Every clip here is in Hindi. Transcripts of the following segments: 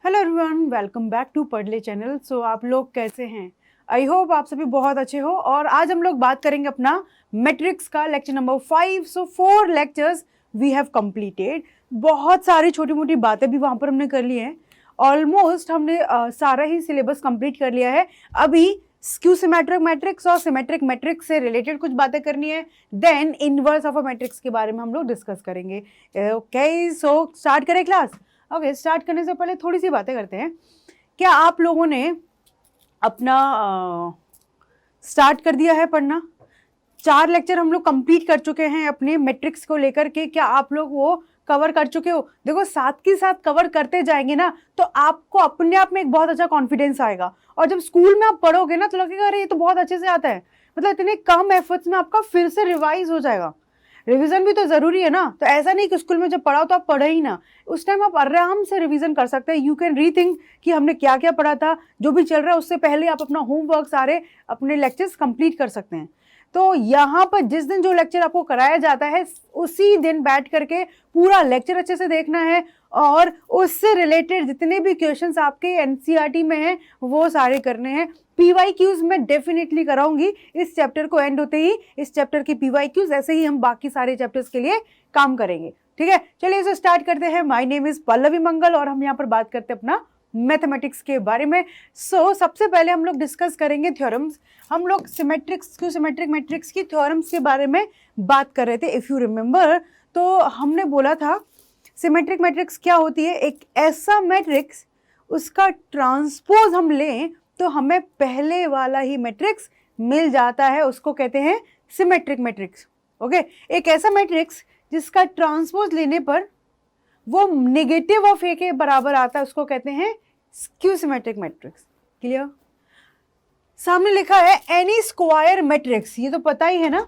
Hello everyone, welcome back to Padhle channel. So आप लोग कैसे हैं? आई होप आप सभी बहुत अच्छे हो। और आज हम लोग बात करेंगे अपना मैट्रिक्स का lecture number 5। So 4 lectures we have completed. बहुत सारी छोटी मोटी बातें भी वहाँ पर हमने कर ली हैं। ऑलमोस्ट हमने सारा ही सिलेबस कंप्लीट कर लिया है। अभी स्क्यू सिमेट्रिक मैट्रिक्स और सिमेट्रिक मैट्रिक्स से रिलेटेड कुछ बातें करनी है। Then inverse of a matrix के बारे में हम लोग डिस्कस करेंगे। ओके, सो स्टार्ट करें क्लास। ओके, स्टार्ट करने से पहले थोड़ी सी बातें करते हैं। क्या आप लोगों ने अपना स्टार्ट कर दिया है पढ़ना? 4 लेक्चर हम लोग कंप्लीट कर चुके हैं अपने मैट्रिक्स को लेकर के। क्या आप लोग वो कवर कर चुके हो? देखो, साथ के साथ कवर करते जाएंगे ना तो आपको अपने आप में एक बहुत अच्छा कॉन्फिडेंस आएगा। और जब स्कूल में आप पढ़ोगे ना तो लगेगा अरे ये तो बहुत अच्छे से आता है। मतलब इतने कम एफर्ट्स में आपका फिर से रिवाइज हो जाएगा। रिवीजन भी तो जरूरी है ना। तो ऐसा नहीं कि स्कूल में जब पढ़ाओ तो आप पढ़े ही ना, उस टाइम आप आराम से रिवीजन कर सकते हैं। यू कैन रीथिंक कि हमने क्या क्या पढ़ा था, जो भी चल रहा है उससे पहले आप अपना होमवर्क सारे अपने लेक्चर्स कंप्लीट कर सकते हैं। तो यहाँ पर जिस दिन जो लेक्चर आपको कराया जाता है उसी दिन बैठ करके पूरा लेक्चर अच्छे से देखना है और उससे रिलेटेड जितने भी क्वेश्चंस आपके एनसीईआरटी में हैं वो सारे करने हैं। पीवाईक्यूज मैं डेफिनेटली कराऊंगी इस चैप्टर को एंड होते ही। इस चैप्टर की पीवाईक्यूज ऐसे ही हम बाकी सारे चैप्टर्स के लिए काम करेंगे। ठीक है, चलिए इसे स्टार्ट करते हैं। माय नेम इज पल्लवी मंगल और हम यहाँ पर बात करते हैं अपना मैथमेटिक्स के बारे में। सबसे पहले हम लोग डिस्कस करेंगे थ्योरम्स। हम लोग सिमेट्रिक मैट्रिक्स की थ्योरम्स के बारे में बात कर रहे थे। इफ यू रिमेंबर तो हमने बोला था सिमेट्रिक मैट्रिक्स क्या होती है। एक ऐसा मैट्रिक्स उसका ट्रांसपोज हम लें तो हमें पहले वाला ही मैट्रिक्स मिल जाता है, उसको कहते हैं सिमेट्रिक मैट्रिक्स। ओके, एक ऐसा मैट्रिक्स जिसका ट्रांसपोज लेने पर वो नेगेटिव ऑफ ए के बराबर आता है उसको कहते हैं स्क्यू सिमेट्रिक मैट्रिक्स। क्लियर? सामने लिखा है एनी स्क्वायर मैट्रिक्स। ये तो पता ही है ना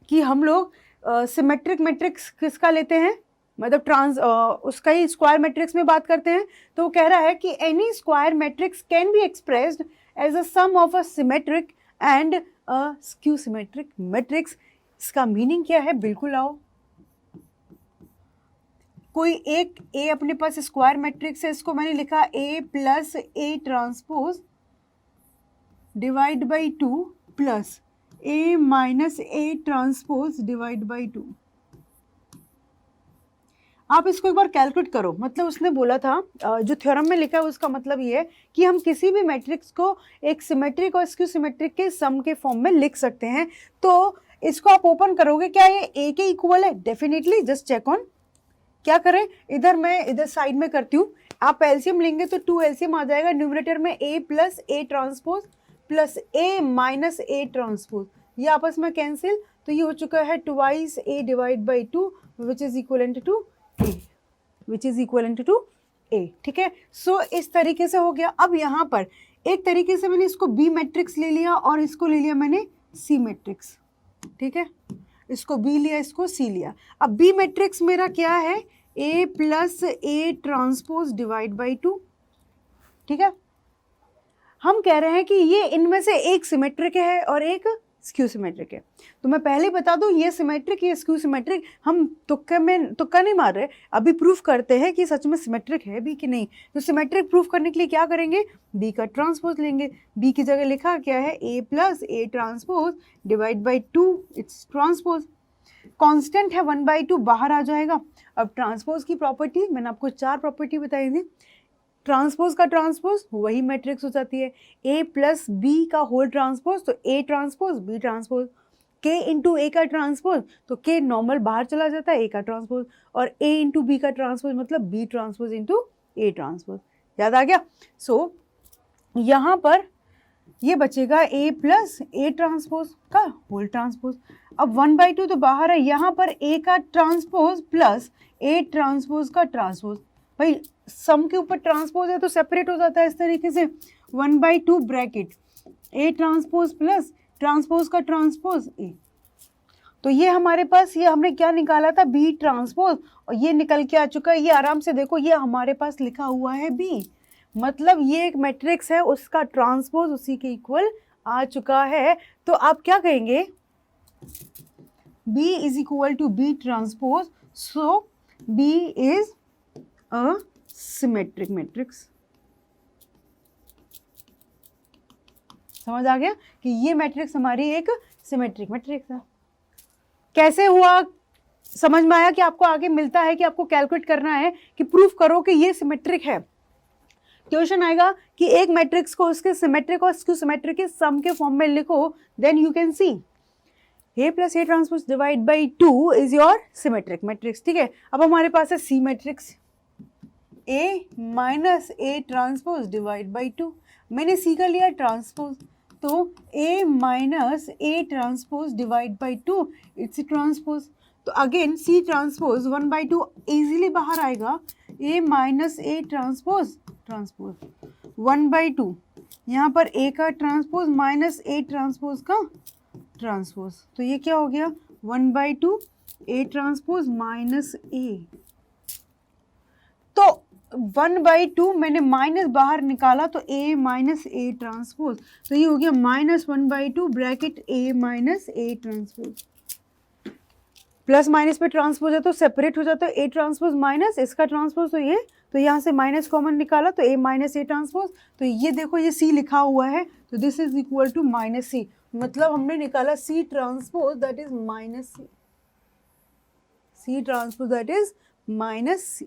कि हम लोग सिमेट्रिक मैट्रिक्स किसका लेते हैं, मतलब उसका ही स्क्वायर मैट्रिक्स में बात करते हैं। तो वो कह रहा है कि any square matrix can be expressed as a sum of a symmetric and a skew symmetric matrix. इसका मीनिंग क्या है? बिल्कुल आओ, कोई एक ए अपने पास स्क्वायर मैट्रिक्स है, इसको मैंने लिखा A plus A transpose divide by 2 plus A minus A transpose divide by 2। आप इसको एक बार कैलकुलेट करो। मतलब उसने बोला था जो थ्योरम में लिखा है उसका मतलब ये है कि हम किसी भी मैट्रिक्स को एक सिमेट्रिक और स्क्यू सिमेट्रिक के सम के फॉर्म में लिख सकते हैं। तो इसको आप ओपन करोगे, क्या ये ए के इक्वल है? डेफिनेटली। Just check on. क्या करें, इधर साइड में करती हूँ। आप एलसीएम लेंगे तो 2 एलसीएम आ जाएगा। न्यूमरेटर में A plus A transpose plus A minus A transpose, ये आपस में कैंसिल। तो ये हो चुका है twice A divide by 2 which is equivalent to A. ठीक है, सो इस तरीके से हो गया। अब यहाँ पर एक तरीके से मैंने इसको बी मैट्रिक्स ले लिया और इसको ले लिया मैंने सी मैट्रिक्स। ठीक है, इसको बी लिया, इसको सी लिया। अब बी मैट्रिक्स मेरा क्या है? A plus A transpose divide by 2। ठीक है, हम कह रहे हैं कि ये इनमें से एक सिमेट्रिक है और एक स्क्यू सिमेट्रिक है। तो मैं पहले बता दूं, ये सिमेट्रिक ये स्क्यू सिमेट्रिक हम तुक्का नहीं मार रहे, अभी प्रूफ करते हैं कि सच में सिमेट्रिक है भी कि नहीं। तो सिमेट्रिक प्रूफ करने के लिए क्या करेंगे? बी का ट्रांसपोज लेंगे। बी की जगह लिखा क्या है? A plus A transpose divide by 2, it's transpose. Constant है 1/2, बाहर आ जाएगा। अब ट्रांसपोज की प्रॉपर्टी मैंने आपको 4 प्रॉपर्टी बताई थी। ट्रांसपोज का ट्रांसपोज वही मैट्रिक्स हो जाती है। ए प्लस बी का होल ट्रांसपोज तो ए ट्रांसपोज बी ट्रांसपोज। के इंटू ए का ट्रांसपोज तो के नॉर्मल बाहर चला जाता है, ए का ट्रांसपोज। और ए इंटू बी का ट्रांसपोज मतलब B transpose into A transpose. याद आ गया? यहाँ पर ये बचेगा ए प्लस ए ट्रांसपोज का होल ट्रांसपोज। अब 1/2 तो बाहर है, यहाँ पर ए का ट्रांसपोज प्लस ए ट्रांसपोज का ट्रांसपोज। भाई सम के ऊपर ट्रांसपोज है तो सेपरेट हो जाता है इस तरीके से। 1/2 ब्रैकेट ए ट्रांसपोज प्लस ट्रांसपोज का ट्रांसपोज ए। तो ये हमारे पास, ये हमने क्या निकाला था? बी ट्रांसपोज, और ये निकल के आ चुका है। ये आराम से देखो, ये हमारे पास लिखा हुआ है बी, मतलब ये एक मैट्रिक्स है, उसका ट्रांसपोज उसी के इक्वल आ चुका है। तो आप क्या कहेंगे? B is equal to B transpose, so B is a symmetric matrix. समझ आ गया कि ये मैट्रिक्स हमारी एक सिमेट्रिक मैट्रिक्स है। कैसे हुआ समझ में आया कि आपको आगे मिलता है कि आपको कैलकुलेट करना है कि प्रूफ करो कि ये सिमेट्रिक है। क्वेश्चन आएगा कि एक मैट्रिक्स को उसके सिमेट्रिक और स्क्यू सिमेट्रिक के सम के फॉर्म में लिखो, then you can see A plus A transpose divide by 2 is your symmetric matrix. ठीक है, अब हमारे पास है C matrix A minus A transpose divide by 2। मैंने सी का लिया ट्रांसपोज, तो A minus A transpose divide by 2 it's transpose. तो अगेन सी ट्रांसपोज 1/2 इजीली बाहर आएगा, A minus A transpose transpose 1/2, यहाँ पर A का ट्रांसपोज माइनस ए ट्रांसपोज का ट्रांसपोज, तो ये क्या हो गया 1/2 ए ट्रांसपोज माइनस ए। तो 1/2 मैंने माइनस बाहर निकाला तो A माइनस ए ट्रांसपोज, तो ये हो गया -1/2 bracket A minus A transpose. Plus minus पे ट्रांसपोज है तो सेपरेट हो जाता है A ट्रांसपोज माइनस इसका ट्रांसपोज, तो यहाँ से माइनस कॉमन निकाला तो A माइनस ए ट्रांसपोज। तो ये देखो ये C लिखा हुआ है, तो this is equal to minus C, मतलब हमने निकाला C transpose that is minus C, C transpose that is minus C।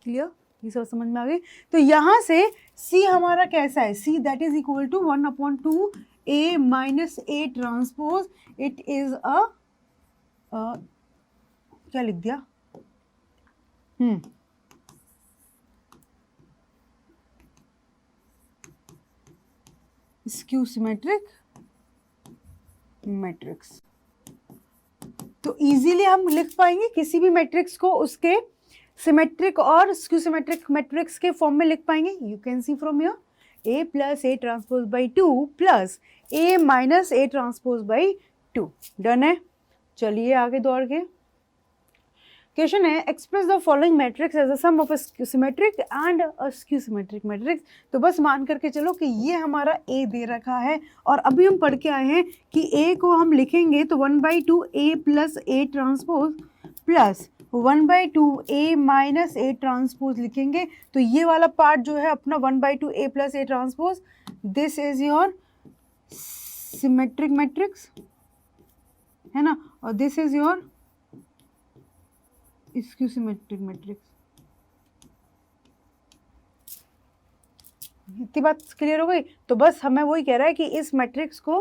Clear, ये सब समझ में आ गई। तो यहाँ से C हमारा कैसा है, C that is equal to 1/2 A minus A transpose, it is a क्या लिख दिया स्क्यू सिमेट्रिक मैट्रिक्स। तो इजीली हम लिख पाएंगे किसी भी मैट्रिक्स को उसके सिमेट्रिक और स्क्यू सिमेट्रिक मैट्रिक्स के फॉर्म में लिख पाएंगे। You can see from here A plus A transpose by 2 plus A minus A transpose by 2। Done है, चलिए आगे दौड़ के क्वेश्चन है express the following matrix as a sum of a symmetric and a skew symmetric matrix. तो बस मान करके चलो कि ये हमारा A दे रखा है, और अभी हम पढ़ के आए हैं कि A को हम लिखेंगे तो 1/2 A plus A transpose plus 1/2 A minus A transpose लिखेंगे। तो ये वाला पार्ट जो है अपना 1/2 A plus A transpose, this is your symmetric matrix है ना, और this is your skew symmetric matrix. इतनी बात क्लियर हो गई। तो बस हमें वही कह रहा है कि इस मैट्रिक्स को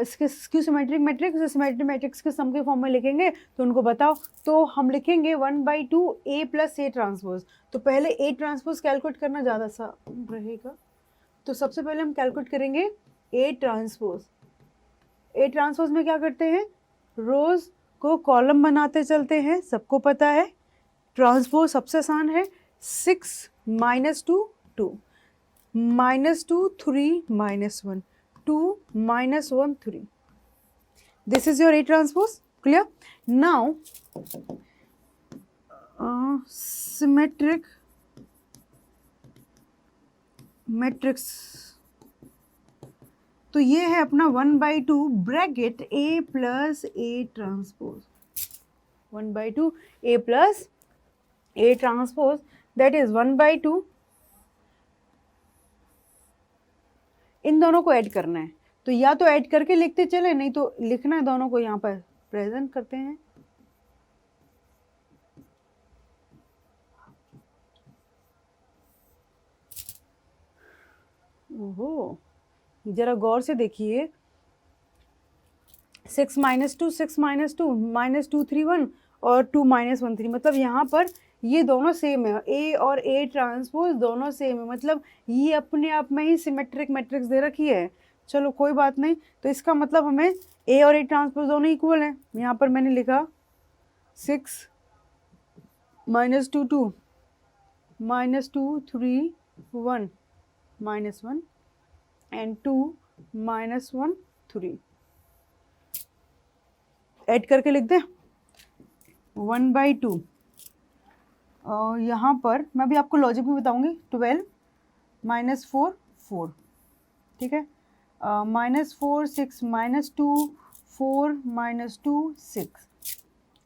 इसके skew symmetric matrix symmetric matrix के सम के फॉर्म में लिखेंगे, तो उनको बताओ। तो हम लिखेंगे 1/2 A प्लस ए ट्रांसपोज। तो पहले A ट्रांसपोज कैलकुलेट करना ज़्यादा सा रहेगा, तो सबसे पहले हम कैलकुलेट करेंगे A ट्रांसपोज। A ट्रांसपोज में क्या करते हैं, रोज को कॉलम बनाते चलते हैं, सबको पता है। ट्रांसपोज सबसे आसान है, 6 minus 2 2 minus 2 3 minus 1 2 minus 1 3। This is your A transpose. Clear, now symmetric matrix, तो ये है अपना 1/2 bracket A plus A transpose, 1/2 A plus A transpose that is 1/2। इन दोनों को ऐड करना है, तो या तो ऐड करके लिखते चले, नहीं तो लिखना है दोनों को यहाँ पर प्रेजेंट करते हैं। ओहो, जरा गौर से देखिए, 6 माइनस 2 6 माइनस 2 -2 3 1 और 2 माइनस 1 3, मतलब यहाँ पर ये दोनों सेम है, A और A ट्रांसपोज दोनों सेम है, मतलब ये अपने आप में ही सिमेट्रिक मैट्रिक्स दे रखी है। चलो कोई बात नहीं, तो इसका मतलब हमें A और A ट्रांसपोज दोनों इक्वल हैं। यहाँ पर मैंने लिखा 6 -2 2 -2 3 1 -1 एंड 2 -1 3। ऐड करके लिख दें 1/2, और यहाँ पर मैं भी आपको लॉजिक भी बताऊंगी। 12 -4 4, ठीक है, -4 6 -2 4 -2 6।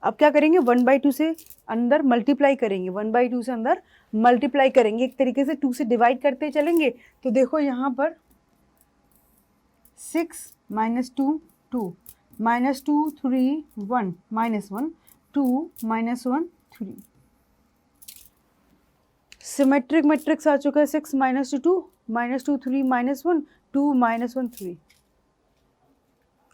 अब क्या करेंगे, 1/2 से अंदर मल्टीप्लाई करेंगे, 1/2 से अंदर मल्टीप्लाई करेंगे, एक तरीके से 2 से डिवाइड करते चलेंगे। तो देखो यहाँ पर 6 minus 2 2 minus 2 3 1 minus 1 2 minus 1 3। Symmetric matrix आ चुका है 6 minus 2 2 minus 2 3 minus 1 2 minus 1 3।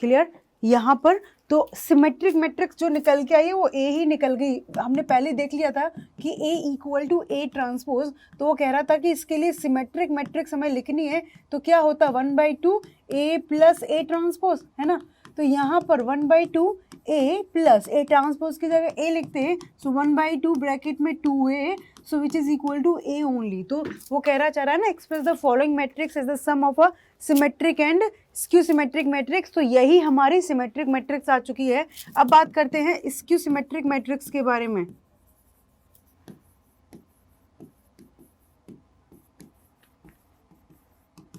Clear? यहाँ पर तो सिमेट्रिक मैट्रिक्स जो निकल के आई है वो ए ही निकल गई। हमने पहले देख लिया था कि ए इक्वल टू ए ट्रांसपोज, तो वो कह रहा था कि इसके लिए सिमेट्रिक मैट्रिक्स हमें लिखनी है तो क्या होता 1/2 ए प्लस ए ट्रांसपोज, है ना। तो यहाँ पर 1/2 ए प्लस ए ट्रांसपोज की जगह ए लिखते हैं, सो 1/2 ब्रैकेट में 2a, so which is equal to A only. तो वो कह रहा चाह रहा है ना, express the following matrix as the sum of a symmetric and skew symmetric matrix. तो यही हमारी सिमेट्रिक मैट्रिक्स आ चुकी है। अब बात करते हैं स्क्यू सिमेट्रिक मैट्रिक्स के बारे में।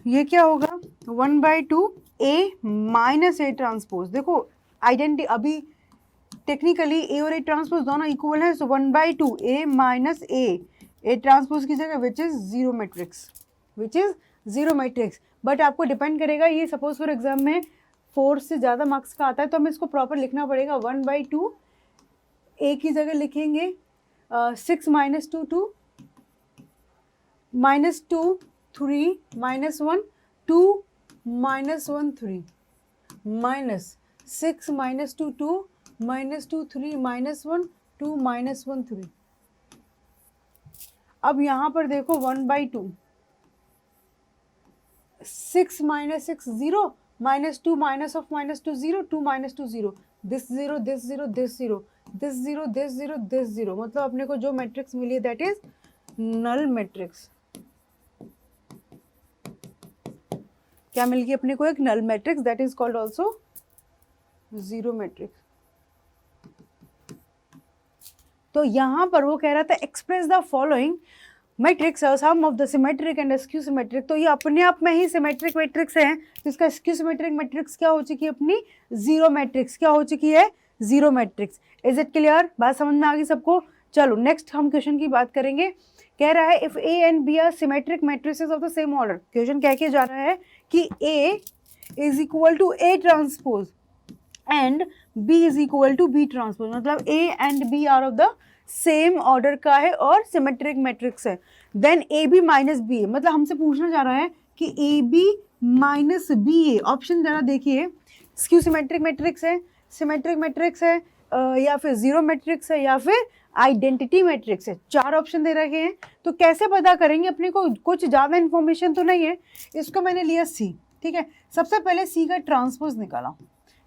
ये क्या होगा 1/2 ए माइनस ए ट्रांसपोज। देखो आइडेंटिटी अभी टेक्निकली ए और ए ट्रांसपोज दोनों इक्वल है, सो 1/2 ए माइनस ए ट्रांसपोज की जगह which is zero matrix, which is zero matrix. But आपको डिपेंड करेगा, ये सपोज फॉर एग्जाम में 4 से ज़्यादा मार्क्स का आता है तो हमें इसको प्रॉपर लिखना पड़ेगा। 1/2 ए की जगह लिखेंगे 6 minus 2 2 minus 2 3 minus 1 2 minus 1 3 minus 6 minus 2 2 minus 2 3 minus 1 2 minus 1 3। अब यहाँ पर देखो 1/2 6 minus 6 0 minus 2 minus of minus 2 0 2 minus 2 0 this 0 this 0 this 0 this 0 this 0 this 0। मतलब अपने को जो मैट्रिक्स मिली है दैट इज नल मैट्रिक्स। क्या मिल गई अपने को? एक null matrix, that is called also zero matrix. तो यहाँ पर वो कह रहा था express the following matrix sum of the symmetric and skew symmetric. तो ये अपने आप में ही सिमेट्रिक मैट्रिक्स है, तो इसका स्क्यू सिमेट्रिक मैट्रिक्स क्या हो चुकी है अपनी? Zero matrix. क्या हो चुकी है? Zero matrix. Is it clear? बात समझ में आ गई सबको? चलो नेक्स्ट हम क्वेश्चन की बात करेंगे। कह रहा है if A and B are symmetric matrices of the same order. Question कह के जा रहा है कि A is equal to A transpose and B is equal to B transpose. मतलब A and B are of the same order का है और सिमेट्रिक मैट्रिक्स है। Then A B minus B A, मतलब हमसे पूछना चाह रहा है कि A B minus B A. Option जरा देखिए, स्क्यू सिमेट्रिक मैट्रिक्स है, सिमेट्रिक मैट्रिक्स है, या फिर जीरो मैट्रिक्स है, या फिर आइडेंटिटी मैट्रिक्स है। 4 ऑप्शन दे रखे हैं। तो कैसे पता करेंगे? अपने को कुछ ज़्यादा इन्फॉर्मेशन तो नहीं है, इसको मैंने लिया सी। ठीक है, सबसे पहले सी का ट्रांसपोज निकाला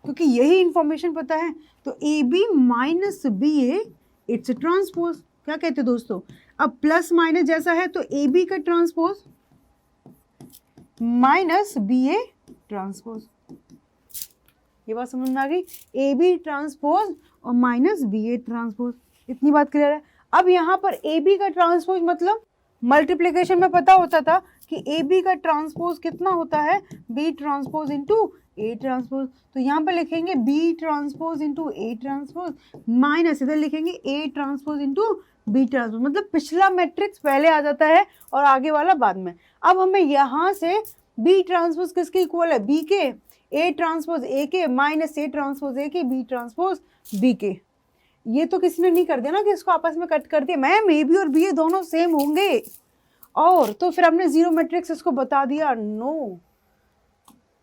क्योंकि यही इंफॉर्मेशन पता है। तो A B minus B A it's transpose. क्या कहते हैं दोस्तों? अब प्लस माइनस जैसा है तो ए बी का transpose minus B A transpose. ये बात समझ में आ गई? ए बी ट्रांसपोज और माइनस बी ए ट्रांसपोज। इतनी बात क्लियर है? अब यहाँ पर ए बी का ट्रांसपोज मतलब मल्टीप्लिकेशन में पता होता था कि ए बी का ट्रांसपोज कितना होता है? B transpose into A transpose. तो यहाँ पर लिखेंगे B transpose into A transpose minus इधर लिखेंगे A transpose into B transpose. मतलब पिछला मैट्रिक्स पहले आ जाता है और आगे वाला बाद में। अब हमें यहाँ से बी ट्रांसपोज किसके इक्वल है? बी के। ए ट्रांसपोज ए के माइनस ए ट्रांसपोज ए के बी ट्रांसपोज बी के। ये तो किसी ने नहीं कर दिया ना कि इसको आपस में कट कर दिया। मैम ए बी और बी ए दोनों सेम होंगे, और तो फिर हमने जीरो मैट्रिक्स इसको बता दिया। नो,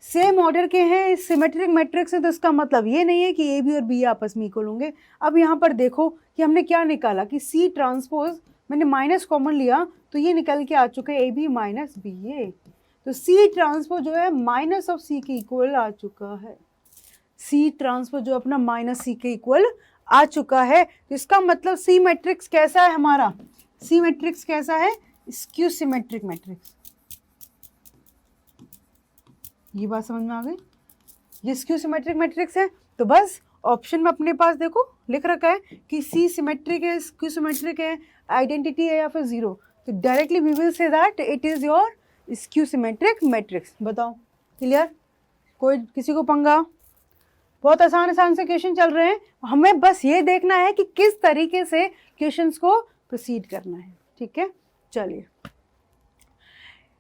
सेम ऑर्डर के हैं, सिमेट्रिक मैट्रिक्स है, तो इसका मतलब ये नहीं है कि ए बी और बी आपस में इक्वल होंगे। अब यहाँ पर देखो कि हमने क्या निकाला कि सी ट्रांसपोज, मैंने माइनस कॉमन लिया तो ये निकल के आ चुका है ए बी माइनस बी ए। तो सी ट्रांसपोज जो है माइनस ऑफ सी के इक्वल आ चुका है। सी ट्रांसपोज जो अपना माइनस सी के इक्वल आ चुका है। तो इसका मतलब सी मैट्रिक्स कैसा है हमारा? सी मैट्रिक्स कैसा है? Skew symmetric matrix. ये बात समझ में आ गई? ये स्क्यू सिमेट्रिक मैट्रिक्स है। तो बस ऑप्शन में अपने पास देखो लिख रखा है कि सी सिमेट्रिक है, स्क्यू सिमेट्रिक है, आइडेंटिटी है या फिर जीरो। तो directly we will say that it is your skew symmetric matrix. बताओ क्लियर? कोई किसी को पंगा? बहुत आसान आसान से क्वेश्चन चल रहे हैं, हमें बस ये देखना है कि किस तरीके से क्वेश्चंस को प्रोसीड करना है, ठीक है। चलिए,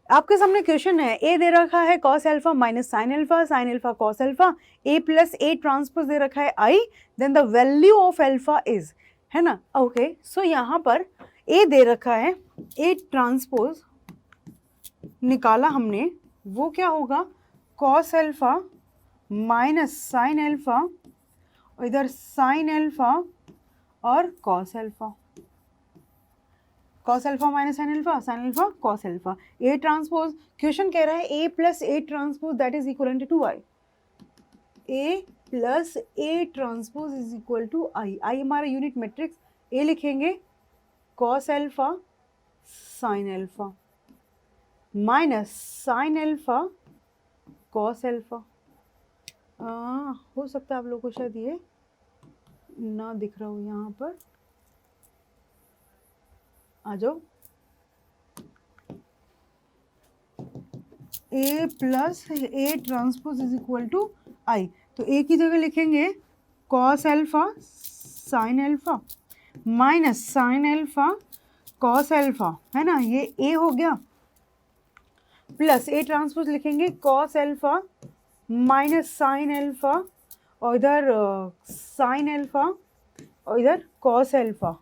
आपके सामने क्वेश्चन है, ए दे रखा है cos alpha minus sine alpha cos alpha, A plus A transpose दे रखा है I, then the value of alpha is, है ना। ओके, सो यहाँ पर ए दे रखा है, ए ट्रांसपोज निकाला हमने, वो क्या होगा, cos alpha minus sine alpha, और इधर साइन अल्फा और cos alpha, cos alpha minus sine alpha cos alpha. A transpose, question कह रहा है A plus A transpose that is equal to I, A plus A transpose is equal to I. I हमारा यूनिट मैट्रिक्स, ए लिखेंगे cos alpha sine alpha minus sine alpha cos alpha. हो सकता है आप लोगों को शायद ये ना दिख रहा हो, यहाँ पर आ जाओ, A plus A transpose is equal to I, तो ए की जगह लिखेंगे cos alpha sine alpha minus sine alpha cos alpha, है ना, ये ए हो गया, प्लस ए ट्रांसपोज लिखेंगे cos alpha minus sine alpha, और इधर साइन अल्फा और इधर कॉस अल्फा,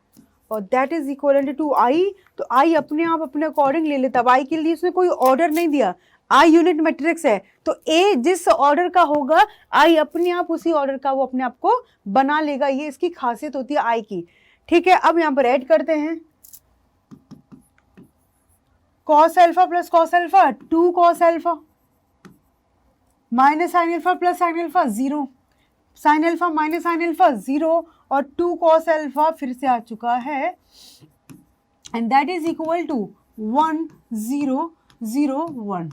और that is equal to I. तो आई अपने आप अपने अकॉर्डिंग ले लेता, अब आई के लिए उसने कोई ऑर्डर नहीं दिया, आई यूनिट मैट्रिक्स है, तो ए जिस ऑर्डर का होगा आई अपने आप उसी ऑर्डर का वो अपने आप को बना लेगा, ये इसकी खासियत होती है आई की, ठीक है। अब यहाँ पर ऐड करते हैं, cos alpha plus cos alpha 2 cos alpha minus sine alpha plus sine alpha 0, sign alpha minus sine alpha 0, और 2 कॉस अल्फा फिर से आ चुका है, and that is equal to 1 0 0 1,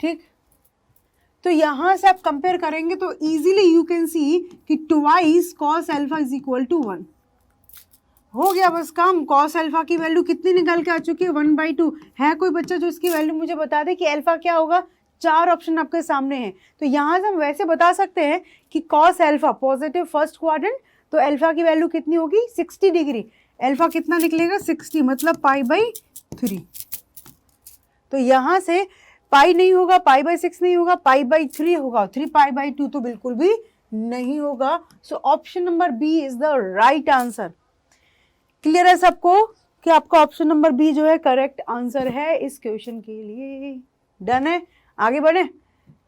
ठीक। तो यहां से आप कंपेयर करेंगे तो इजीली यू कैन सी कि twice cos alpha is equal to 1, हो गया बस काम। कॉस अल्फा की वैल्यू कितनी निकल के आ चुकी है, 1/2। है कोई बच्चा जो इसकी वैल्यू मुझे बता दे कि अल्फा क्या होगा, 4 ऑप्शन आपके सामने हैं, तो यहाँ से हम वैसे बता सकते हैं कि cos alpha positive first quadrant, तो अल्फा की वैल्यू कितनी होगी 60 डिग्री, अल्फा कितना निकलेगा 60, मतलब π/3। तो यहाँ से पाई नहीं होगा, π/6 नहीं होगा, π/3 होगा, 3π/2 तो बिल्कुल भी नहीं होगा। So option number B is the right answer. Clear है सबको कि आपका ऑप्शन नंबर बी जो है करेक्ट आंसर है इस क्वेश्चन के लिए। डन है, आगे बढ़े।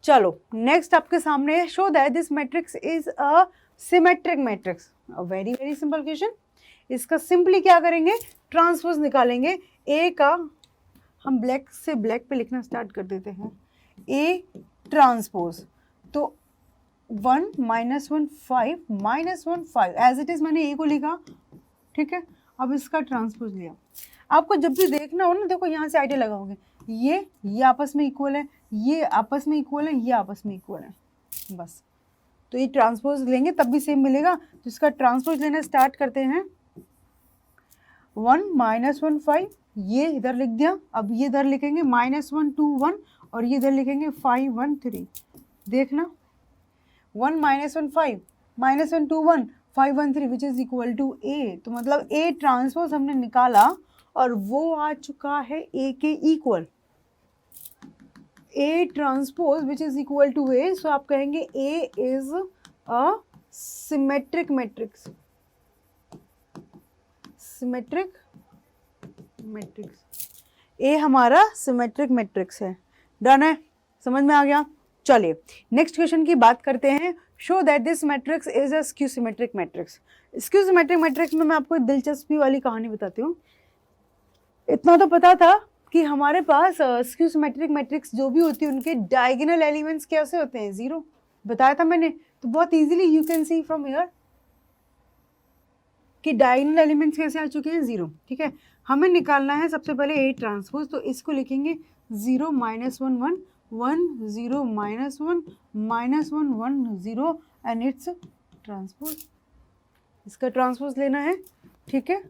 चलो नेक्स्ट आपके सामने है, show that this matrix is a symmetric matrix. Very very simple question. इसका सिंपली क्या करेंगे, ट्रांसपोज निकालेंगे। ए का हम ब्लैक से ब्लैक पे लिखना स्टार्ट कर देते हैं, ए ट्रांसपोज, तो 1 -1 5 -1 5 एज इट इज मैंने ए को लिखा, ठीक है। अब इसका ट्रांसपोज लिया। आपको जब भी देखना हो ना, देखो यहाँ से आइडिया लगाओगे, ये आपस में इक्वल है, ये आपस में इक्वल है, ये आपस में इक्वल है, बस। तो ये ट्रांसपोज लेंगे तब भी सेम मिलेगा, तो इसका ट्रांसपोज लेना स्टार्ट करते हैं। 1 -1 5, ये इधर लिख दिया। अब ये इधर लिखेंगे -1 2 1, और ये इधर लिखेंगे 5 1 3। देखना 1 -1 5 -1 2 1 5 1 3 विच इज इक्वल टू ए। तो मतलब ए ट्रांसपोज हमने निकाला और वो आ चुका है ए के equal, A transpose which is equal to A. So आप कहेंगे A is a symmetric matrix, symmetric matrix, A हमारा सिमेट्रिक मैट्रिक्स है। डन है, समझ में आ गया। चलिए नेक्स्ट क्वेश्चन की बात करते हैं। Show that this matrix is a skew symmetric matrix. Skew symmetric matrix में मैं आपको एक दिलचस्पी वाली कहानी बताती हूँ। इतना तो पता था कि हमारे पास स्क्यू सिमेट्रिक मैट्रिक्स जो भी होती है उनके डायगोनल एलिमेंट्स कैसे होते हैं, 0 बताया था मैंने। तो बहुत easily you can see from here कि डायगोनल एलिमेंट्स कैसे आ चुके हैं, 0, ठीक है। हमें निकालना है सबसे पहले ए ट्रांसपोज, तो इसको लिखेंगे 0 -1 1 1 0 -1 -1 1 0 एंड इट्स ट्रांसपोज। इसका ट्रांसपोज लेना है, ठीक है।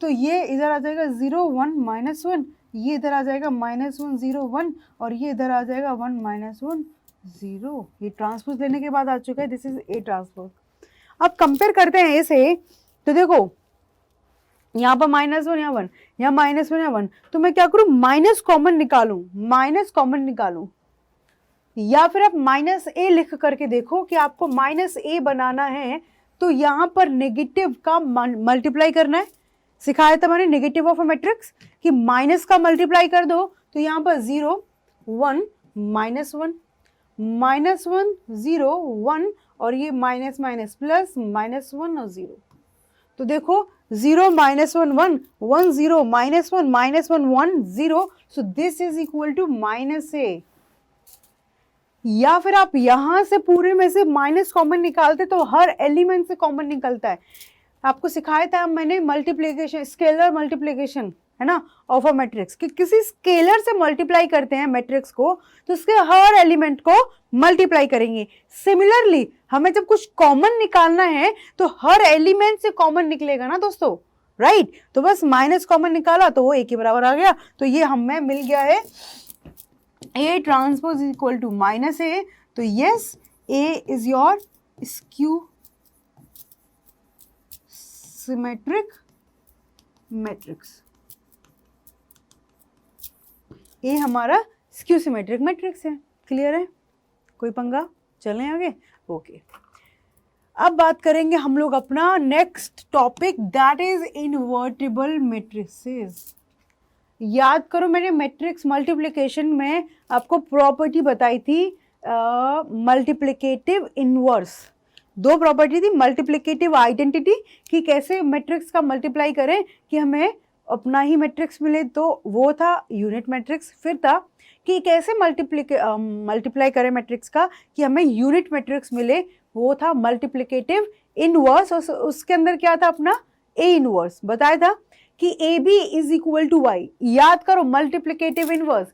तो ये इधर आ जाएगा 0 1 -1, ये इधर आ जाएगा -1 0 1, और ये इधर आ जाएगा 1 -1 0, ये ट्रांसपोज लेने के बाद आ चुका है, दिस इज ए ट्रांसपोज। अब कंपेयर करते हैं ए से, तो देखो यहाँ पर -1, यहाँ 1, यहाँ -1, यहाँ 1, तो मैं क्या करूँ, माइनस कॉमन निकालूं, माइनस कॉमन निकालूं, या फिर आप -a लिख करके देखो कि आपको -a बनाना है तो यहाँ पर नेगेटिव का मल्टीप्लाई करना है। सिखाया था मैंने नेगेटिव ऑफ अ मैट्रिक्स कि माइनस का मल्टीप्लाई कर दो, तो यहाँ पर 0 1 -1 -1 0 1 और ये माइनस माइनस प्लस -1 और 0। तो देखो 0 -1 1 1 0 -1 -1 1 0, so this is equal to -a। या फिर आप यहां से पूरे में से माइनस कॉमन निकालते तो हर एलिमेंट से कॉमन निकलता है। आपको सिखाया था मैंने मल्टीप्लिकेशन, स्केलर मल्टीप्लिकेशन, है ना, ऑफ अ मैट्रिक्स, कि किसी स्केलर से मल्टीप्लाई करते हैं मैट्रिक्स को तो उसके हर एलिमेंट को मल्टीप्लाई करेंगे। सिमिलरली हमें जब कुछ कॉमन निकालना है तो हर एलिमेंट से कॉमन निकलेगा ना दोस्तों, राइट। तो बस माइनस कॉमन निकाला तो वो ए के बराबर आ गया, तो ये हमें मिल गया है A transpose is equal to -a। तो yes, A is your skew symmetric matrix. ये हमारा स्क्यू सिमेट्रिक मैट्रिक्स है। क्लियर है, कोई पंगा? चलें आगे, ओके। अब बात करेंगे हम लोग अपना next topic, that is invertible matrices. याद करो मैंने मैट्रिक्स मल्टीप्लिकेशन में आपको प्रॉपर्टी बताई थी मल्टीप्लिकेटिव इनवर्स। दो प्रॉपर्टी थी, मल्टीप्लिकेटिव आइडेंटिटी कि कैसे मैट्रिक्स का मल्टीप्लाई करें कि हमें अपना ही मैट्रिक्स मिले, तो वो था यूनिट मैट्रिक्स। फिर था कि कैसे मल्टीप्लाई करें मैट्रिक्स का कि हमें यूनिट मैट्रिक्स मिले, वो था मल्टीप्लिकेटिव इनवर्स। उसके अंदर क्या था अपना ए इनवर्स बताया था कि A B is equal to Y. याद करो मल्टीप्लिकेटिव इनवर्स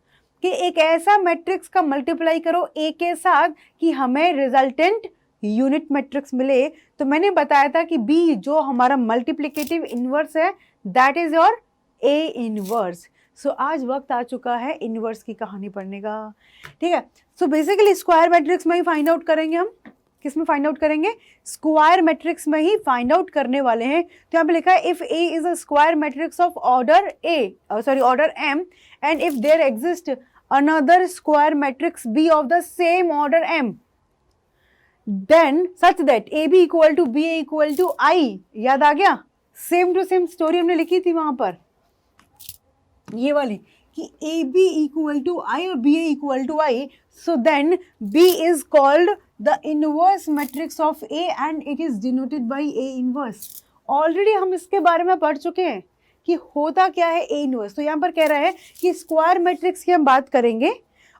कि एक ऐसा मैट्रिक्स का मल्टीप्लाई करो ए के साथ कि हमें रिजल्टेंट यूनिट मैट्रिक्स मिले। तो मैंने बताया था कि बी जो हमारा मल्टीप्लिकेटिव इनवर्स है that is your A inverse. So आज वक्त आ चुका है इनवर्स की कहानी पढ़ने का, ठीक है। सो बेसिकली स्क्वायर मैट्रिक्स में ही फाइंड आउट करेंगे हम। किस में फाइंड आउट करेंगे? स्क्वायर मैट्रिक्स में ही फाइंड आउट करने वाले हैं। तो यहाँ पे लिखा है if A is a square matrix of order order M and if there exist another square matrix B of the same order M then such that A B equal to B equal to I. याद आ गया? सेम टू सेम स्टोरी हमने लिखी थी वहां पर, ये वाली कि A B equal to I और B equal to I. So then B is called the inverse matrix of A and it is denoted by A inverse. Already हम इसके बारे में पढ़ चुके हैं कि होता क्या है ए इनवर्स। तो यहाँ पर कह रहा है कि स्क्वायर मैट्रिक्स की हम बात करेंगे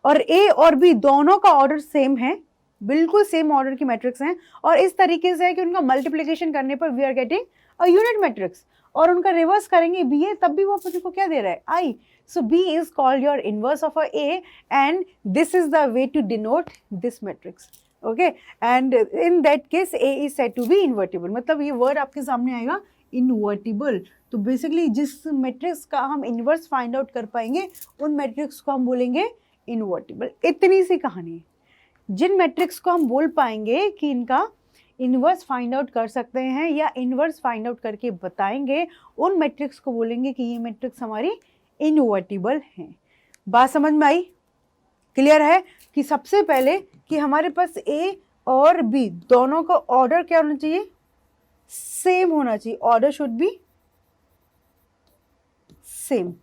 और ए और बी दोनों का ऑर्डर सेम है, बिल्कुल सेम ऑर्डर की मैट्रिक्स हैं, और इस तरीके से है कि उनका मल्टीप्लिकेशन करने पर we are getting a unit matrix, और उनका रिवर्स करेंगे बी है तब भी वो अपने को क्या दे रहा है? I. So B is called your inverse of a A and this is the way to denote this matrix, okay. And in that case A is said to be invertible, मतलब ये वर्ड आपके सामने आएगा इन्वर्टिबल। तो बेसिकली जिस मैट्रिक्स का हम इनवर्स फाइंड आउट कर पाएंगे उन मैट्रिक्स को हम बोलेंगे इन्वर्टिबल। इतनी सी कहानी है। जिन मैट्रिक्स को हम बोल पाएंगे कि इनका इनवर्स फाइंड आउट कर सकते हैं या इनवर्स फाइंड आउट करके बताएंगे, उन मैट्रिक्स को बोलेंगे कि ये मैट्रिक्स हमारी इन्वर्टिबल हैं। बात समझ में आई? क्लियर है कि सबसे पहले कि हमारे पास ए और बी दोनों का ऑर्डर क्या होना चाहिए? सेम होना चाहिए। Order should be same,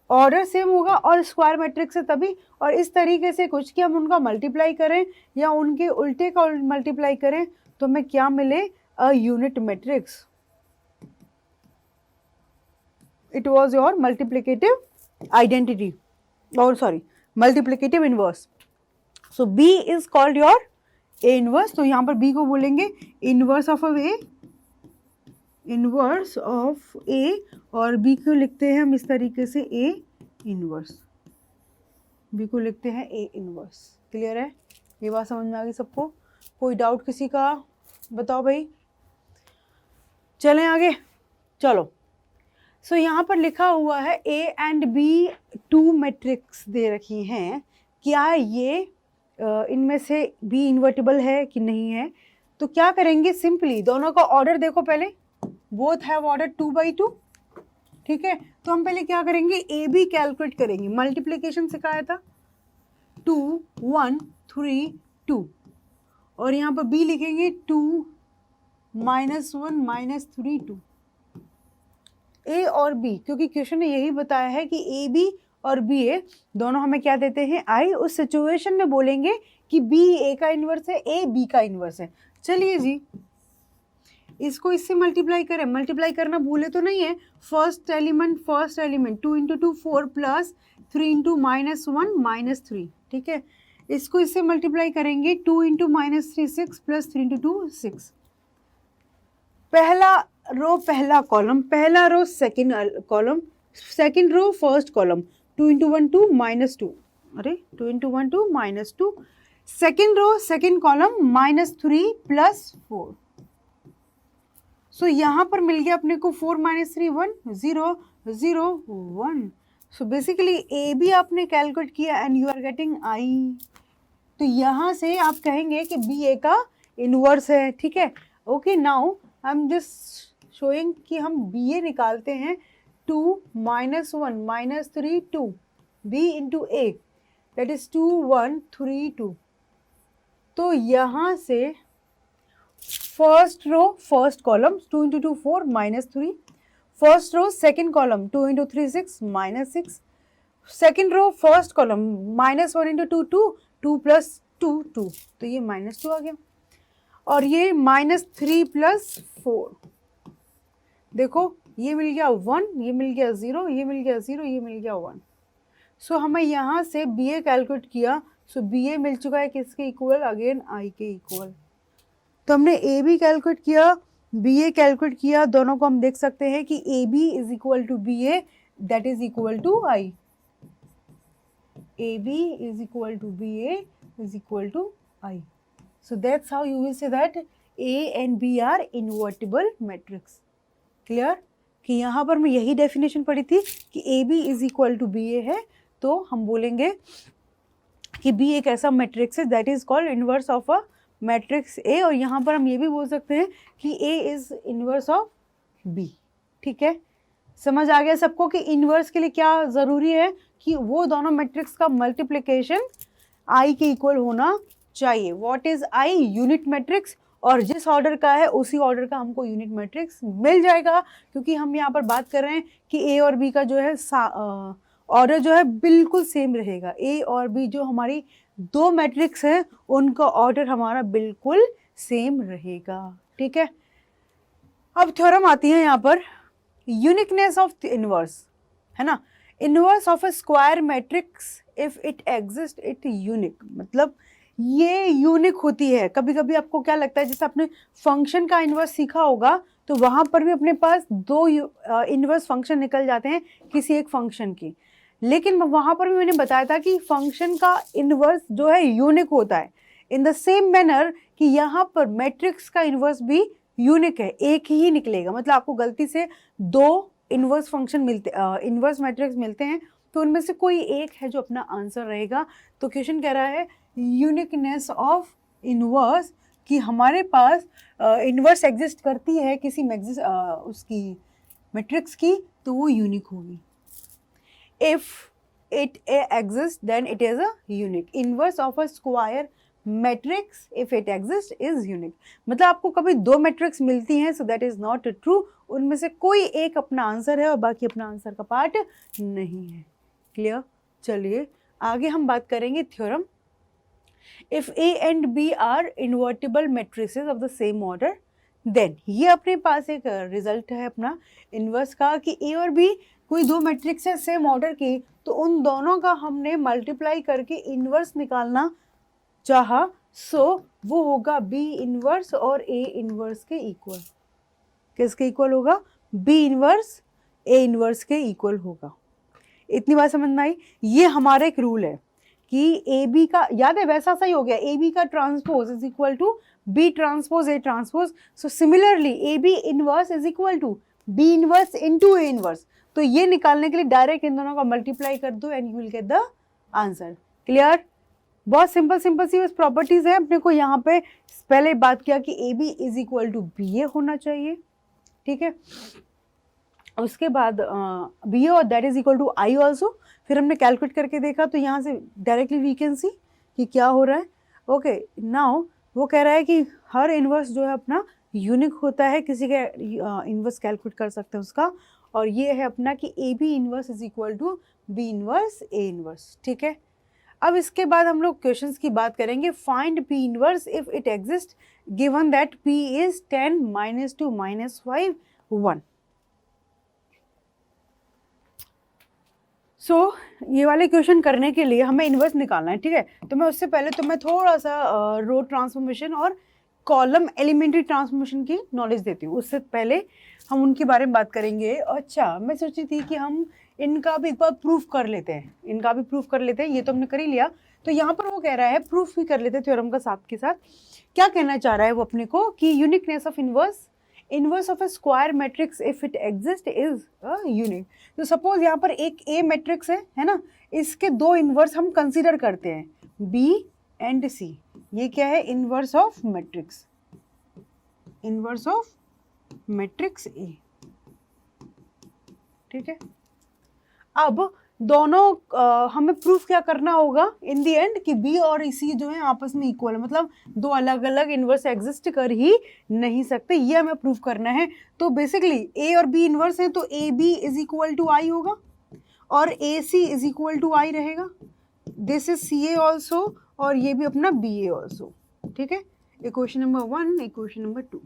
order same होगा और स्क्वायर मैट्रिक्स है तभी। और इस तरीके से कुछ कि हम उनका मल्टीप्लाई करें या उनके उल्टे का मल्टीप्लाई करें तो हमें क्या मिले? A unit matrix. It was your multiplicative identity और multiplicative inverse. So B is called your A inverse. तो यहाँ पर बी को बोलेंगे inverse of A, inverse of A, और बी को लिखते हैं हम इस तरीके से ए इनवर्स। बी को लिखते हैं ए इनवर्स। क्लियर है? ये बात समझ में आ गई सबको? कोई डाउट किसी का? बताओ भाई। चलें आगे, चलो। सो यहाँ पर लिखा हुआ है A and B two matrix दे रखी हैं। क्या ये इनमें से बी इन्वर्टिबल है कि नहीं है। तो क्या करेंगे, सिंपली दोनों का ऑर्डर देखो पहले, बोथ हैव ऑर्डर 2/2, ठीक है। तो हम पहले क्या करेंगे, ए बी कैलकुलेट करेंगे, मल्टीप्लीकेशन सिखाया था, 2 1 3 2, और यहाँ पर बी लिखेंगे 2 -1 -3 2। ए और बी, क्योंकि क्वेश्चन ने यही बताया है कि ए बी और बी ए दोनों हमें क्या देते हैं, आई। उस सिचुएशन में बोलेंगे कि बी ए का इन्वर्स है, ए बी का इन्वर्स है। चलिए जी, इसको इससे मल्टीप्लाई करें, मल्टीप्लाई करना भूले तो नहीं है। फर्स्ट एलिमेंट 2 × 2 4 प्लस 3 × -1 -3, ठीक है। इसको इससे मल्टीप्लाई करेंगे, 2 × -3 6 प्लस 3 × 2 6। पहला रो पहला कॉलम, पहला row second column, second row first column, 2 × 1 2 -2, अरे 2 × 1 2 -2, second row second column -3 plus 4। So यहाँ पर मिल गया अपने को 4 - 3 1 0 0 1। सो बेसिकली ए बी आपने कैलकुलेट किया and you are getting I. तो यहाँ से आप कहेंगे कि बी ए का इनवर्स है, ठीक है। Okay, now I am just showing कि हम बी ए निकालते हैं, 2 -1 -3 2 B into A, that is 2 1 3 2। तो यहाँ से first row first column 2 × 2 4 -3, first row second column 2 × 3 6 -6, second row first column -1 × 2 2 2 plus 2 2, तो ये -2 आ गया। और ये -3 प्लस 4, देखो ये मिल गया 1, ये मिल गया 0, ये मिल गया 0, ये मिल गया 1। सो हमें यहाँ से बी ए कैलकुलेट किया, सो बी ए मिल चुका है किसके इक्वल, अगेन आई के इक्वल। तो हमने ए बी कैलकुलेट किया, बी ए कैलकुलेट किया, दोनों को हम देख सकते हैं कि A B is equal to B A, that is equal to I. A B is equal to B A is equal to I. So that's how you will say that A and B are invertible matrix. Clear? कि यहाँ पर मैं यही डेफिनेशन पढ़ी थी कि A B is equal to B A है, तो हम बोलेंगे कि बी एक ऐसा मैट्रिक्स है that is called inverse of a matrix A. और यहाँ पर हम ये भी बोल सकते हैं कि A is inverse of B, ठीक है। समझ आ गया सबको कि इनवर्स के लिए क्या ज़रूरी है, कि वो दोनों मैट्रिक्स का मल्टीप्लिकेशन आई के इक्वल होना चाहिए। What is I, unit matrix, और जिस ऑर्डर का है उसी ऑर्डर का हमको यूनिट मैट्रिक्स मिल जाएगा, क्योंकि हम यहाँ पर बात कर रहे हैं कि ए और बी का जो है ऑर्डर जो है बिल्कुल सेम रहेगा। ए और बी जो हमारी दो मैट्रिक्स है उनका ऑर्डर हमारा बिल्कुल सेम रहेगा, ठीक है। अब थ्योरम आती है यहाँ पर, यूनिकनेस ऑफ इनवर्स, है ना। Inverse of a square matrix if it exist it unique, मतलब ये यूनिक होती है। कभी कभी आपको क्या लगता है, जैसे आपने फंक्शन का इन्वर्स सीखा होगा तो वहाँ पर भी अपने पास दो इन्वर्स फंक्शन निकल जाते हैं किसी एक फंक्शन की, लेकिन वहाँ पर भी मैंने बताया था कि फंक्शन का इन्वर्स जो है यूनिक होता है। इन द सेम मैनर कि यहाँ पर मैट्रिक्स का इन्वर्स भी यूनिक है, एक ही निकलेगा। मतलब आपको गलती से दो इन्वर्स फंक्शन मिलते, इन्वर्स मैट्रिक्स मिलते हैं, तो उनमें से कोई एक है जो अपना आंसर रहेगा। तो क्वेश्चन कह रहा है यूनिकनेस ऑफ इनवर्स, कि हमारे पास इनवर्स एग्जिस्ट करती है किसी उसकी मैट्रिक्स की, तो वो यूनिक होगी। If it exist then it is a unique. Inverse of a square matrix if it exist is unique. मतलब आपको कभी दो मैट्रिक्स मिलती हैं, so that is not true, उनमें से कोई एक अपना आंसर है और बाकी अपना आंसर का पार्ट नहीं है। क्लियर? चलिए आगे हम बात करेंगे theorem. If A and B are invertible matrices of the same order then, ये अपने पास एक रिजल्ट है अपना इन्वर्स का, कि ए और बी कोई दो मैट्रिक्स है सेम ऑर्डर की, तो उन दोनों का हमने मल्टीप्लाई करके इन्वर्स निकालना चाहा, सो वो होगा बी इन्वर्स और ए इन्वर्स के इक्वल। किसके इक्वल होगा? बी इन्वर्स ए इन्वर्स के इक्वल होगा। इतनी बात समझ में आई? ये हमारा एक रूल है कि ए बी का, याद है वैसा सा ही हो गया, ए बी का transpose is equal to B transpose A transpose. So similarly A B inverse is equal to B inverse into A inverse. तो ये निकालने के लिए डायरेक्ट इन दोनों का मल्टीप्लाई कर दो and you will get the answer. Clear? बहुत सिंपल सिंपल सी बस प्रॉपर्टीज है। अपने को यहाँ पे पहले बात किया कि A B is equal to B A होना चाहिए, ठीक है। उसके बाद बी ए और that is equal to I also. फिर हमने कैलकुलेट करके देखा तो यहाँ से डायरेक्टली वी कैन सी कि क्या हो रहा है। ओके नाउ वो कह रहा है कि हर इन्वर्स जो है अपना यूनिक होता है, किसी का इन्वर्स कैलकुलेट कर सकते हैं उसका, और ये है अपना कि A B inverse is equal to B inverse A inverse, ठीक है। अब इसके बाद हम लोग क्वेश्चंस की बात करेंगे। Find P inverse if it exist given that P is 10 - 2 - 5 1। सो ये वाले क्वेश्चन करने के लिए हमें इन्वर्स निकालना है, ठीक है। तो मैं उससे पहले तो मैं थोड़ा सा रो ट्रांसफॉर्मेशन और कॉलम एलिमेंट्री ट्रांसफॉर्मेशन की नॉलेज देती हूँ। उससे पहले हम उनके बारे में बात करेंगे। अच्छा मैं सोची थी कि हम इनका भी एक बार प्रूफ कर लेते हैं, इनका भी प्रूफ कर लेते हैं। ये तो हमने कर ही लिया, तो यहाँ पर वो कह रहा है प्रूफ भी कर लेते हैं थ्योरम का साथ के साथ। क्या कहना चाह रहा है वो अपने को कि uniqueness of inverse of a square matrix if it exist is unique. तो सपोज यहाँ पर एक ए मैट्रिक्स है ना, इसके दो इनवर्स हम कंसीडर करते हैं बी एंड सी। ये क्या है? Inverse of matrix, inverse of matrix A, ठीक है। अब दोनों हमें प्रूफ क्या करना होगा इन दी एंड कि बी और सी जो है आपस में इक्वल है, मतलब दो अलग अलग इन्वर्स एग्जिस्ट कर ही नहीं सकते, ये हमें प्रूफ करना है। तो बेसिकली ए और बी इन्वर्स है तो A B is equal to I होगा और A C is equal to I रहेगा। This is C A also और ये भी अपना बी ए ऑल्सो, ठीक है। Equation number 1, equation number 2।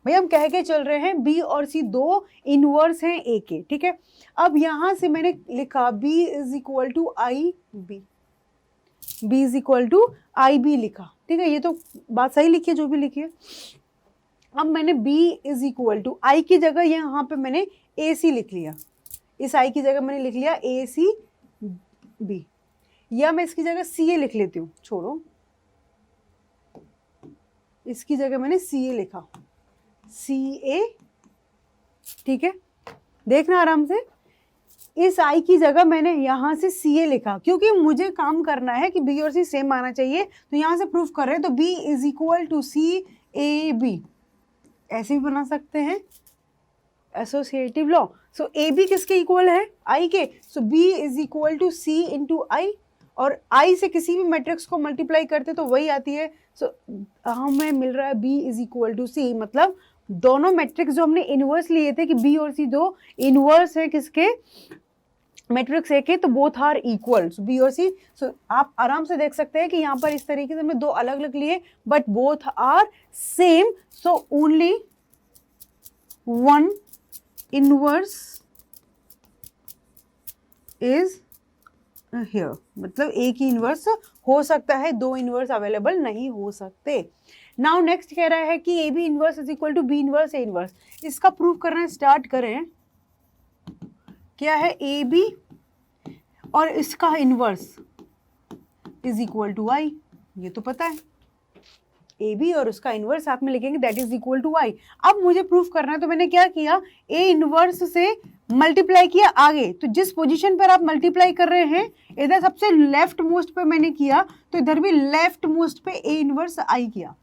भाई हम कह के चल रहे हैं बी और सी दो इनवर्स हैं ए के, ठीक है। अब यहां से मैंने लिखा b is equal to I B, b is equal to I B लिखा, ठीक है। ये तो बात सही लिखी है जो भी लिखी है। अब मैंने b इज इक्वल टू आई की जगह यहाँ पे मैंने ए सी लिख लिया, इस आई की जगह मैंने लिख लिया ए सी बी, या मैं इसकी जगह सी ए लिख लेती हूँ, छोड़ो इसकी जगह मैंने सी ए लिखा, सी ए, ठीक है। देखना आराम से, इस आई की जगह मैंने यहाँ से सी ए लिखा क्योंकि मुझे काम करना है कि बी और सी सेम आना चाहिए। तो यहाँ से प्रूफ कर रहे हैं तो B is equal to C A B, ऐसे भी बना सकते हैं associative law. So A B किसके इक्वल है? आई के। So B is equal to C into I, और आई से किसी भी मैट्रिक्स को मल्टीप्लाई करते तो वही आती है। सो हमें मिल रहा है बी इज इक्वल टू सी, मतलब दोनों मैट्रिक्स जो हमने इनवर्स लिए थे कि बी और सी दो इनवर्स है किसके? मैट्रिक्स ए के, तो बोथ आर इक्वल बी और सी। सो आप आराम से देख सकते हैं कि यहाँ पर इस तरीके से हमने दो अलग अलग लिए but both are same. So only one inverse is here, मतलब एक ही इनवर्स हो सकता है, दो इनवर्स अवेलेबल नहीं हो सकते। नाउ नेक्स्ट कह रहा है कि A B inverse is equal to B inverse A inverse. इसका प्रूफ करना स्टार्ट करें। क्या है? ए बी और इसका inverse is equal to I, ये तो पता है। ए बी और उसका इनवर्स साथ में लिखेंगे दैट इज इक्वल टू आई। अब मुझे प्रूफ करना है तो मैंने क्या किया, ए इनवर्स से मल्टीप्लाई किया आगे। तो जिस पोजीशन पर आप मल्टीप्लाई कर रहे हैं, इधर सबसे लेफ्ट मोस्ट पे मैंने किया तो इधर भी लेफ्ट मोस्ट पे ए इनवर्स आई किया।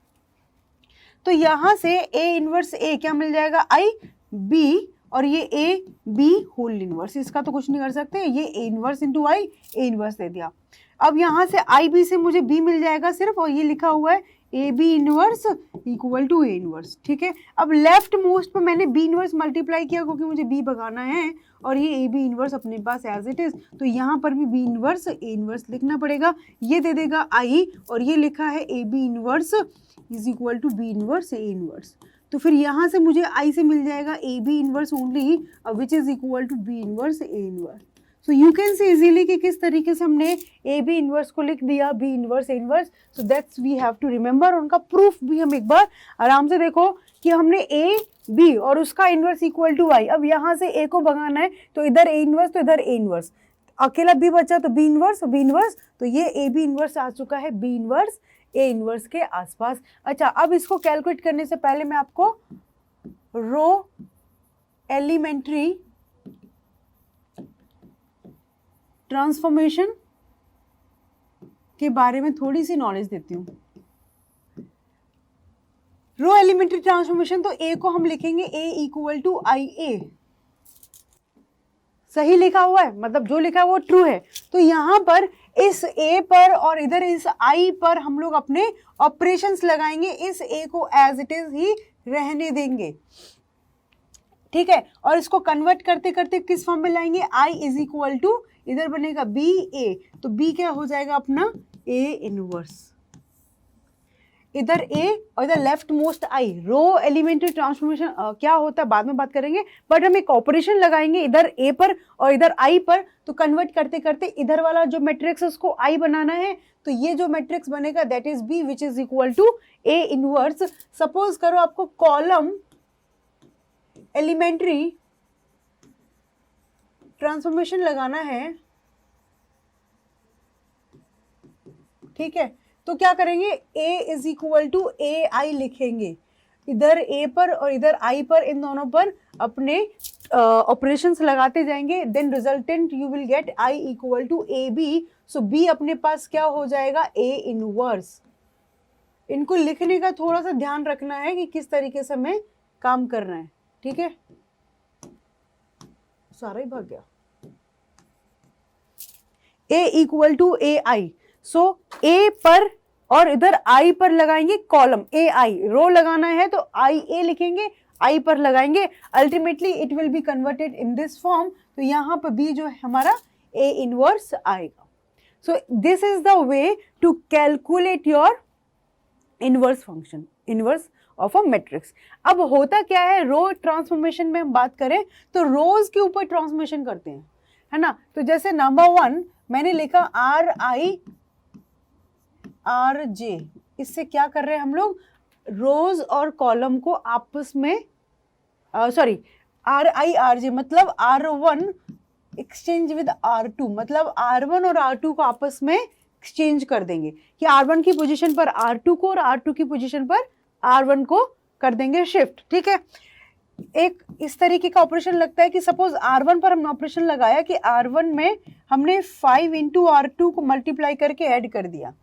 तो यहां से ए इनवर्स ए क्या मिल जाएगा? आई बी, और ये ए बी होल इनवर्स, इसका तो कुछ नहीं कर सकते, ये A inverse into I, A inverse दे दिया। अब यहाँ से आई बी से मुझे बी मिल जाएगा सिर्फ, और ये लिखा हुआ है A B inverse equal to A inverse, ठीक है। अब लेफ्ट मोस्ट पे मैंने बी इनवर्स मल्टीप्लाई किया क्योंकि मुझे बी भगाना है, और ये ए बी इनवर्स अपने पास एज इट इज, तो यहाँ पर भी बी इनवर्स ए इनवर्स लिखना पड़ेगा। ये दे देगा आई, और ये लिखा है A B inverse is equal to B inverse A inverse. तो फिर यहाँ से मुझे आई से मिल जाएगा A B inverse only which is equal to B inverse A inverse. So you can see easily कि किस तरीके से हमने ए बी इनवर्स को लिख दिया B inverse A inverse. So that's we have to remember. उनका प्रूफ भी हम एक बार आराम से देखो कि हमने ए बी और उसका इनवर्स इक्वल टू आई। अब यहाँ से ए को भगाना है तो इधर ए इनवर्स तो इधर ए इनवर्स, अकेला बी बचा तो बी इनवर्स तो ये ए बी इनवर्स आ चुका है बी इनवर्स ए इनवर्स के आसपास। अच्छा, अब इसको कैलकुलेट करने से पहले मैं आपको रो एलिमेंट्री ट्रांसफॉर्मेशन के बारे में थोड़ी सी नॉलेज देती हूँ। रो एलिमेंट्री ट्रांसफॉर्मेशन, तो ए को हम लिखेंगे ए इक्वल टू आई ए, सही लिखा हुआ है, मतलब जो लिखा है वो ट्रू है। तो यहाँ पर इस ए पर और इधर इस आई पर हम लोग अपने ऑपरेशंस लगाएंगे, इस ए को एज इट इज ही रहने देंगे, ठीक है। और इसको कन्वर्ट करते करते किस फॉर्म में लाएंगे, आई इज इक्वल टू, इधर बनेगा बी ए, तो बी क्या हो जाएगा अपना ए इनवर्स, इधर ए और इधर left most I. Row elementary transformation क्या होता है बाद में बात करेंगे, बट हम एक ऑपरेशन लगाएंगे इधर ए पर और इधर आई पर, तो कन्वर्ट करते करते इधर वाला जो मैट्रिक्स है उसको आई बनाना है, तो ये जो मैट्रिक्स बनेगा that is B which is equal to A inverse. Suppose करो आपको कॉलम एलिमेंट्री ट्रांसफॉर्मेशन लगाना है, ठीक है, तो क्या करेंगे, a is equal to A आई लिखेंगे, इधर a पर और इधर i पर, इन दोनों पर अपने ऑपरेशंस लगाते जाएंगे, then resultant you will get i equal to A B. So b अपने पास क्या हो जाएगा, a इनवर्स। इनको लिखने का थोड़ा सा ध्यान रखना है कि किस तरीके से हमें काम करना है, ठीक है। सारा ही भाग गया, a equal to A I, so a पर और इधर i पर लगाएंगे कॉलम ए आई, रो लगाना है तो आई ए लिखेंगे, i पर लगाएंगे, ultimately it will be converted in this form, तो यहाँ पर b जो है हमारा a इनवर्स आएगा। So this is the way to calculate your inverse function, inverse of a matrix. अब होता क्या है, रो ट्रांसफॉर्मेशन में हम बात करें तो रोज के ऊपर ट्रांसफॉर्मेशन करते हैं, है ना। तो जैसे नंबर 1 मैंने लिखा आर आई आर जे, इससे क्या कर रहे हैं हम लोग, रोज और कॉलम को आपस में, sorry R I R J मतलब R1 एक्सचेंज विद R2, मतलब R1 और R2 को आपस में एक्सचेंज कर देंगे कि R1 की पोजीशन पर R2 को और R2 की पोजीशन पर R1 को कर देंगे शिफ्ट, ठीक है। एक इस तरीके का ऑपरेशन लगता है कि सपोज R1 पर हमने ऑपरेशन लगाया कि R1 में हमने 5 इंटू R2 को मल्टीप्लाई करके ऐड कर दिया।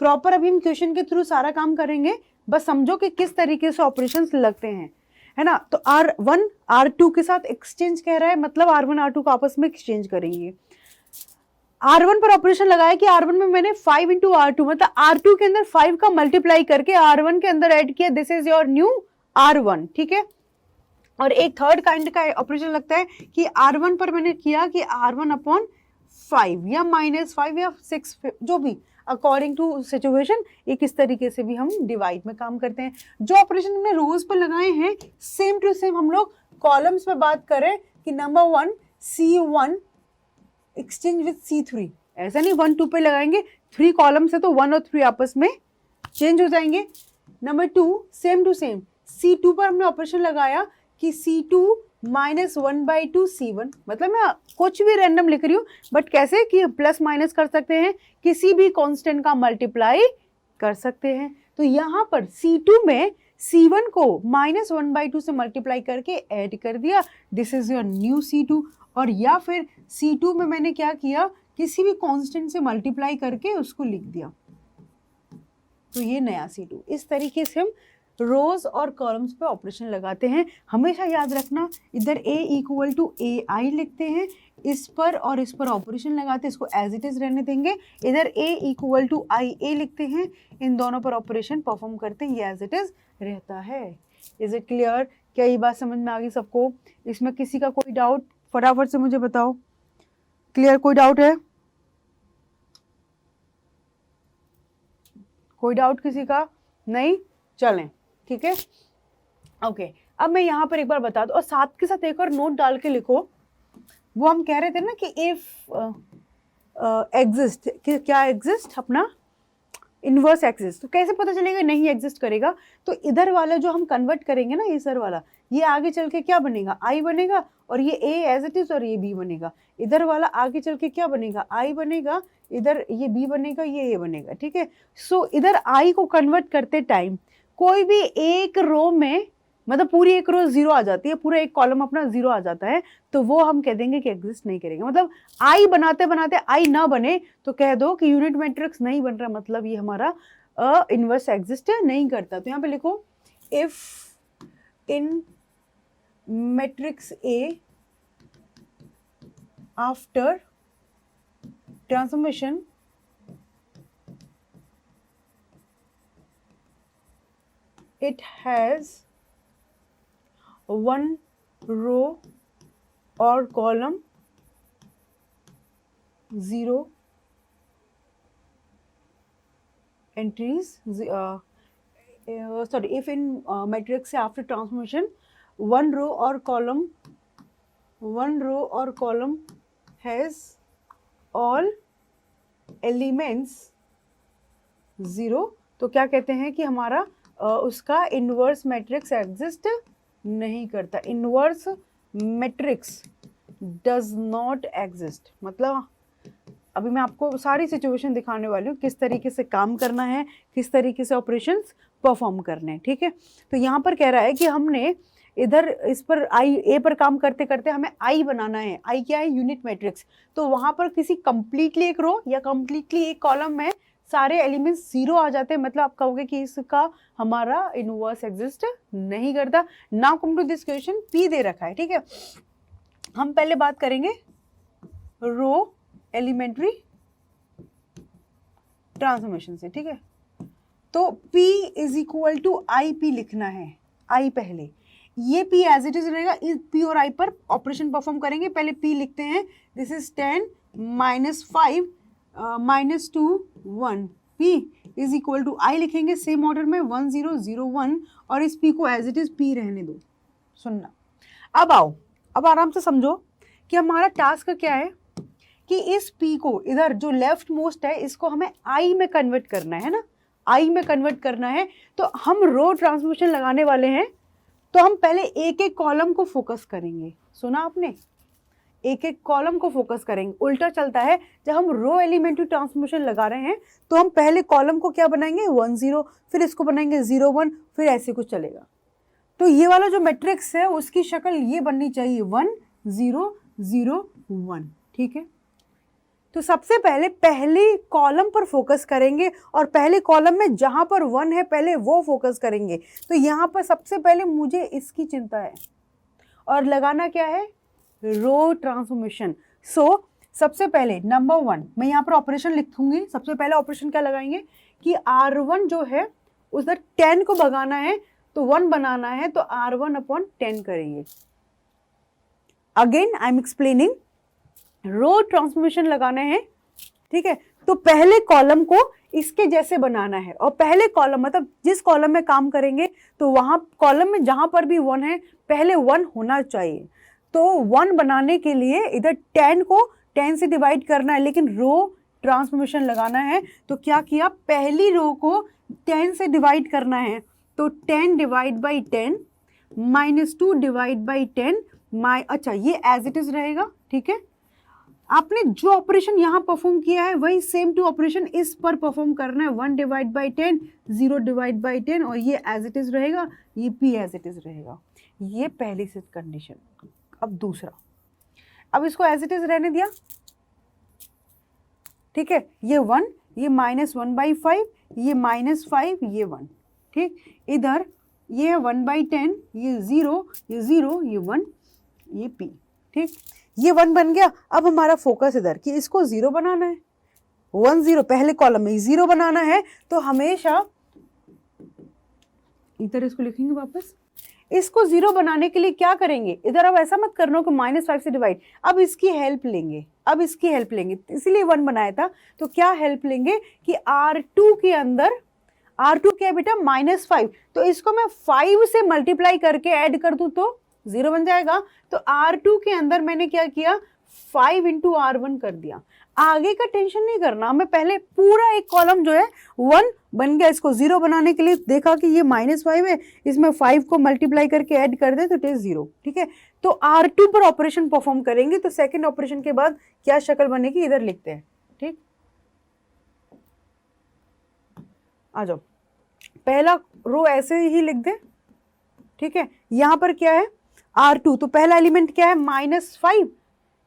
प्रॉपर अभी हम क्वेश्चन के थ्रू सारा काम करेंगे, बस समझो कि किस तरीके से ऑपरेशंस लगते हैं, है ना। तो R1 R2 के साथ एक्सचेंज कह रहा है, मतलब R1 R2 को आपस में एक्सचेंज करेंगे। R1 पर ऑपरेशन लगाया कि R1 में मैंने 5 इंटू R2 मतलब R2 के अंदर 5 का मल्टीप्लाई करके R1 के अंदर ऐड किया, this is your new R1, ठीक है। और एक थर्ड काइंड का ऑपरेशन लगता है कि R1 पर मैंने किया कि R1 अपॉन 5 या -5 या 6, जो भी अकॉर्डिंग टू सिचुएशन, एक इस तरीके से भी हम डिवाइड में काम करते हैं। जो ऑपरेशन हमने रोज पर लगाए हैं सेम टू सेम हम लोग कॉलम्स पे बात करें कि number 1 C1 exchange with C3, ऐसा नहीं 1 2 पे लगाएंगे, 3 कॉलम्स है तो 1 और 3 आपस में चेंज हो जाएंगे। Number 2 same to same C2 पर हमने ऑपरेशन लगाया कि C2 -1/2 C1, मतलब मैं कुछ भी रैंडम लिख रही हूँ बट कैसे कि प्लस माइनस कर सकते हैं, किसी भी कांस्टेंट का मल्टीप्लाई कर सकते हैं। तो यहाँ पर C2 में C1 को -1/2 से मल्टीप्लाई करके ऐड कर दिया, this is your new C2। और या फिर C2 में मैंने क्या किया, किसी भी कांस्टेंट से मल्टीप्लाई करके उसको लिख दिया, तो ये नया C2। इस तरीके से हम रोज और कॉलम्स पे ऑपरेशन लगाते हैं। हमेशा याद रखना, इधर a इक्वल टू ए आई लिखते हैं, इस पर और इस पर ऑपरेशन लगाते हैं, इसको एज इट इज रहने देंगे। इधर a इक्वल टू आई ए लिखते हैं, इन दोनों पर ऑपरेशन परफॉर्म करते हैं, ये एज इट इज रहता है। Is it clear? क्या ये बात समझ में आ गई सबको? इसमें किसी का कोई डाउट फटाफट से मुझे बताओ। क्लियर? कोई डाउट है? कोई डाउट किसी का? नहीं? चलें, ठीक है, ओके। अब मैं यहाँ पर एक बार बता दूं और साथ के साथ एक और नोट डाल के लिखो। वो हम कह रहे थे ना कि इफ एग्जिस्ट, क्या एग्जिस्ट, अपना इनवर्स एग्जिस्ट, तो कैसे पता चलेगा नहीं एग्जिस्ट करेगा? तो इधर वाला जो हम कन्वर्ट करेंगे ना, ये सर वाला, ये आगे चल के क्या बनेगा, आई बनेगा, और ये ए एज इट इज और ये बी बनेगा। इधर वाला आगे चल के क्या बनेगा, आई बनेगा, इधर ये बी बनेगा, ये ए बनेगा, ठीक है। सो इधर आई को कन्वर्ट करते टाइम कोई भी एक रो में मतलब पूरी एक रो जीरो आ जाती है, पूरा एक कॉलम अपना जीरो आ जाता है, तो वो हम कह देंगे कि एग्जिस्ट नहीं करेगा। मतलब आई बनाते बनाते आई ना बने तो कह दो कि यूनिट मैट्रिक्स नहीं बन रहा, मतलब ये हमारा इनवर्स एग्जिस्ट नहीं करता। तो यहाँ पे लिखो if in matrix A after transformation it has one row or column, zero entries, sorry, if in matrix after transformation one row or column has all elements zero, तो क्या कहते हैं कि हमारा उसका इनवर्स मैट्रिक्स एग्जिस्ट नहीं करता। Inverse matrix does not exist. मतलब अभी मैं आपको सारी सिचुएशन दिखाने वाली हूँ, किस तरीके से काम करना है, किस तरीके से ऑपरेशंस परफॉर्म करने हैं, ठीक है। तो यहाँ पर कह रहा है कि हमने इधर इस पर आई ए पर काम करते करते हमें आई बनाना है। आई क्या है? Unit matrix. तो वहाँ पर किसी कंप्लीटली एक रो या कंप्लीटली एक कॉलम में सारे एलिमेंट्स जीरो आ जाते हैं, मतलब आप कहोगे कि इसका हमारा इनवर्स एग्जिस्ट नहीं करता। Now come to this question, P दे रखा है, ठीक है। हम पहले बात करेंगे रो एलिमेंट्री ट्रांसफॉर्मेशन से, ठीक है। तो P is equal to I P लिखना है। आई पहले, ये P एज इट इज रहेगा। इस P और I पर ऑपरेशन परफॉर्म करेंगे। पहले P लिखते हैं, this is 10 -5 -2 1। P is equal to I लिखेंगे सेम ऑर्डर में 1 0 0 1, और इस P को एज इट इज P रहने दो। सुनना, अब आओ, अब आराम से समझो कि हमारा टास्क क्या है कि इस P को इधर जो लेफ्ट मोस्ट है इसको हमें I में कन्वर्ट करना है ना, I में कन्वर्ट करना है। तो हम रो ट्रांसफॉर्मेशन लगाने वाले हैं, तो हम पहले एक एक कॉलम को फोकस करेंगे। सुना आपने? एक एक कॉलम को फोकस करेंगे। उल्टा चलता है, जब हम रो एलिमेंट्री ट्रांसफॉर्मेशन लगा रहे हैं तो हम पहले कॉलम को क्या बनाएंगे 1 0, फिर इसको बनाएंगे 0 1, फिर ऐसे कुछ चलेगा। तो ये वाला जो मैट्रिक्स है उसकी शक्ल ये बननी चाहिए 1 0 0 1, ठीक है। तो सबसे पहले पहले कॉलम पर फोकस करेंगे और पहले कॉलम में जहां पर 1 है पहले वो फोकस करेंगे। तो यहाँ पर सबसे पहले मुझे इसकी चिंता है, और लगाना क्या है? रो ट्रांसफॉर्मेशन। सो सबसे पहले नंबर 1 मैं यहाँ पर ऑपरेशन लिखूंगी। सबसे पहले ऑपरेशन क्या लगाएंगे कि R1 जो है उधर 10 को भगाना है, तो 1 बनाना है, तो R1/10 करेंगे। Again I am explaining, row transformation लगाना है, ठीक है। तो पहले कॉलम को इसके जैसे बनाना है, और पहले कॉलम मतलब जिस कॉलम में काम करेंगे तो वहां कॉलम में जहां पर भी 1 है पहले 1 होना चाहिए। तो 1 बनाने के लिए इधर 10 को 10 से डिवाइड करना है, लेकिन रो ट्रांसफॉर्मेशन लगाना है। तो क्या किया? पहली रो को 10 से डिवाइड करना है, तो 10 डिवाइड बाई 10 -2 डिवाइड बाई 10 अच्छा ये एज इट इज रहेगा, ठीक है। आपने जो ऑपरेशन यहाँ परफॉर्म किया है वही सेम टू ऑपरेशन इस पर परफॉर्म करना है। 1 डिवाइड बाई 10 0 डिवाइड बाई 10, और ये एज इट इज रहेगा, ये P एज इट इज रहेगा। ये पहली से कंडीशन। अब दूसरा, अब इसको एज इट इज रहने दिया, ठीक है। ये 1, ये -1/5, ये -5, ये 1, ठीक। इधर ये 1/10, ये 0, ये 0, ये 1, ये P, ठीक। ये 1 बन गया। अब हमारा फोकस इधर कि इसको 0 बनाना है। 1 0 पहले कॉलम में 0 बनाना है, तो हमेशा इधर इसको लिखेंगे वापस। इसको 0 बनाने के लिए क्या करेंगे? इधर अब ऐसा मत करना कि -5 से डिवाइड, अब इसकी हेल्प लेंगे, अब इसकी हेल्प लेंगे, इसीलिए 1 बनाया था। तो क्या हेल्प लेंगे कि R2 के अंदर, R2 क्या है बेटा? -5, तो इसको मैं 5 से मल्टीप्लाई करके ऐड कर दूं तो 0 बन जाएगा। तो R2 के अंदर मैंने क्या किया? 5 × R1 कर दिया। आगे का टेंशन नहीं करना, हमें पहले पूरा एक कॉलम जो है 1 बन गया। इसको 0 बनाने के लिए देखा कि ये -5 है, इसमें 5 को मल्टीप्लाई करके ऐड कर दे तो इट इज 0, ठीक है। तो R2 पर ऑपरेशन परफॉर्म करेंगे, तो सेकेंड ऑपरेशन के बाद क्या शक्ल बनेगी इधर लिखते हैं, ठीक। आ जाओ, पहला रो ऐसे ही लिख दे, ठीक है, यहाँ पर क्या है R2, तो पहला एलिमेंट क्या है -5,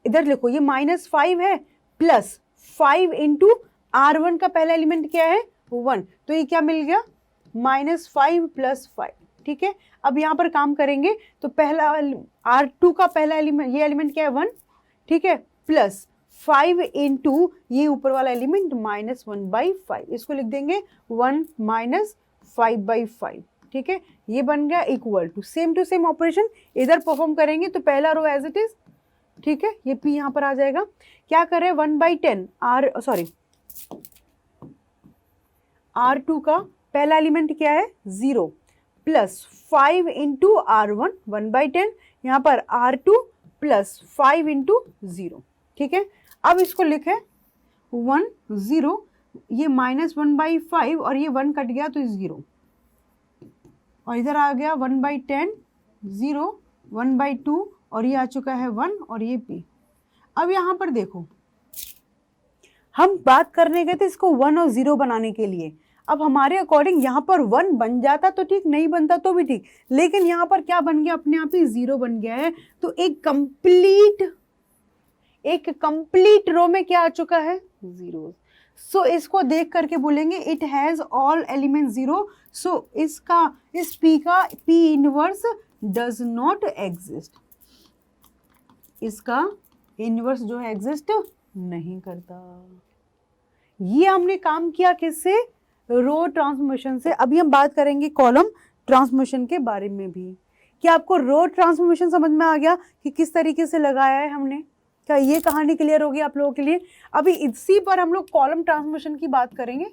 इधर लिखो ये -5 है, प्लस 5 इंटू R1 का पहला एलिमेंट क्या है 1, तो ये क्या मिल गया -5 + 5, ठीक है। अब यहाँ पर काम करेंगे तो पहला R2 का पहला एलिमेंट, ये एलिमेंट क्या है 1, ठीक है, प्लस 5 इंटू ये ऊपर वाला एलिमेंट -1/5, इसको लिख देंगे 1 - 5/5, ठीक है। ये बन गया इक्वल टू सेम ऑपरेशन इधर परफॉर्म करेंगे, तो पहला रो एज इट इज, ठीक है, ये p यहाँ पर आ जाएगा। क्या कर रहे हैं 1/10 R2 का पहला एलिमेंट क्या है 0, प्लस 5 इंटू R1 1/10, यहाँ पर R2 प्लस 5 इंटू 0, ठीक है। अब इसको लिखे 1 0, ये -1/5 और ये 1 कट गया तो 0, और इधर आ गया 1/10 0 1/2 और ये आ चुका है 1 और ये p। अब यहाँ पर देखो हम बात करने गए थे इसको 1 और 0 बनाने के लिए, अब हमारे अकॉर्डिंग यहाँ पर 1 बन जाता तो ठीक, नहीं बनता तो भी ठीक, लेकिन यहाँ पर क्या बन गया अपने आप ही 0 बन गया है, तो एक कंप्लीट रो में क्या आ चुका है 0। सो इसको देख करके बोलेंगे इट हैज ऑल एलिमेंट 0, सो इसका इस p का p inverse does not exist, इसका इनवर्स जो है एग्जिस्ट नहीं करता। ये हमने काम किया किससे, रो ट्रांसफॉर्मेशन से। अभी हम बात करेंगे कॉलम ट्रांसफॉर्मेशन के बारे में भी। क्या आपको रो ट्रांसफॉर्मेशन समझ में आ गया कि किस तरीके से लगाया है हमने, क्या ये कहानी क्लियर होगी आप लोगों के लिए। अभी इसी पर हम लोग कॉलम ट्रांसफॉर्मेशन की बात करेंगे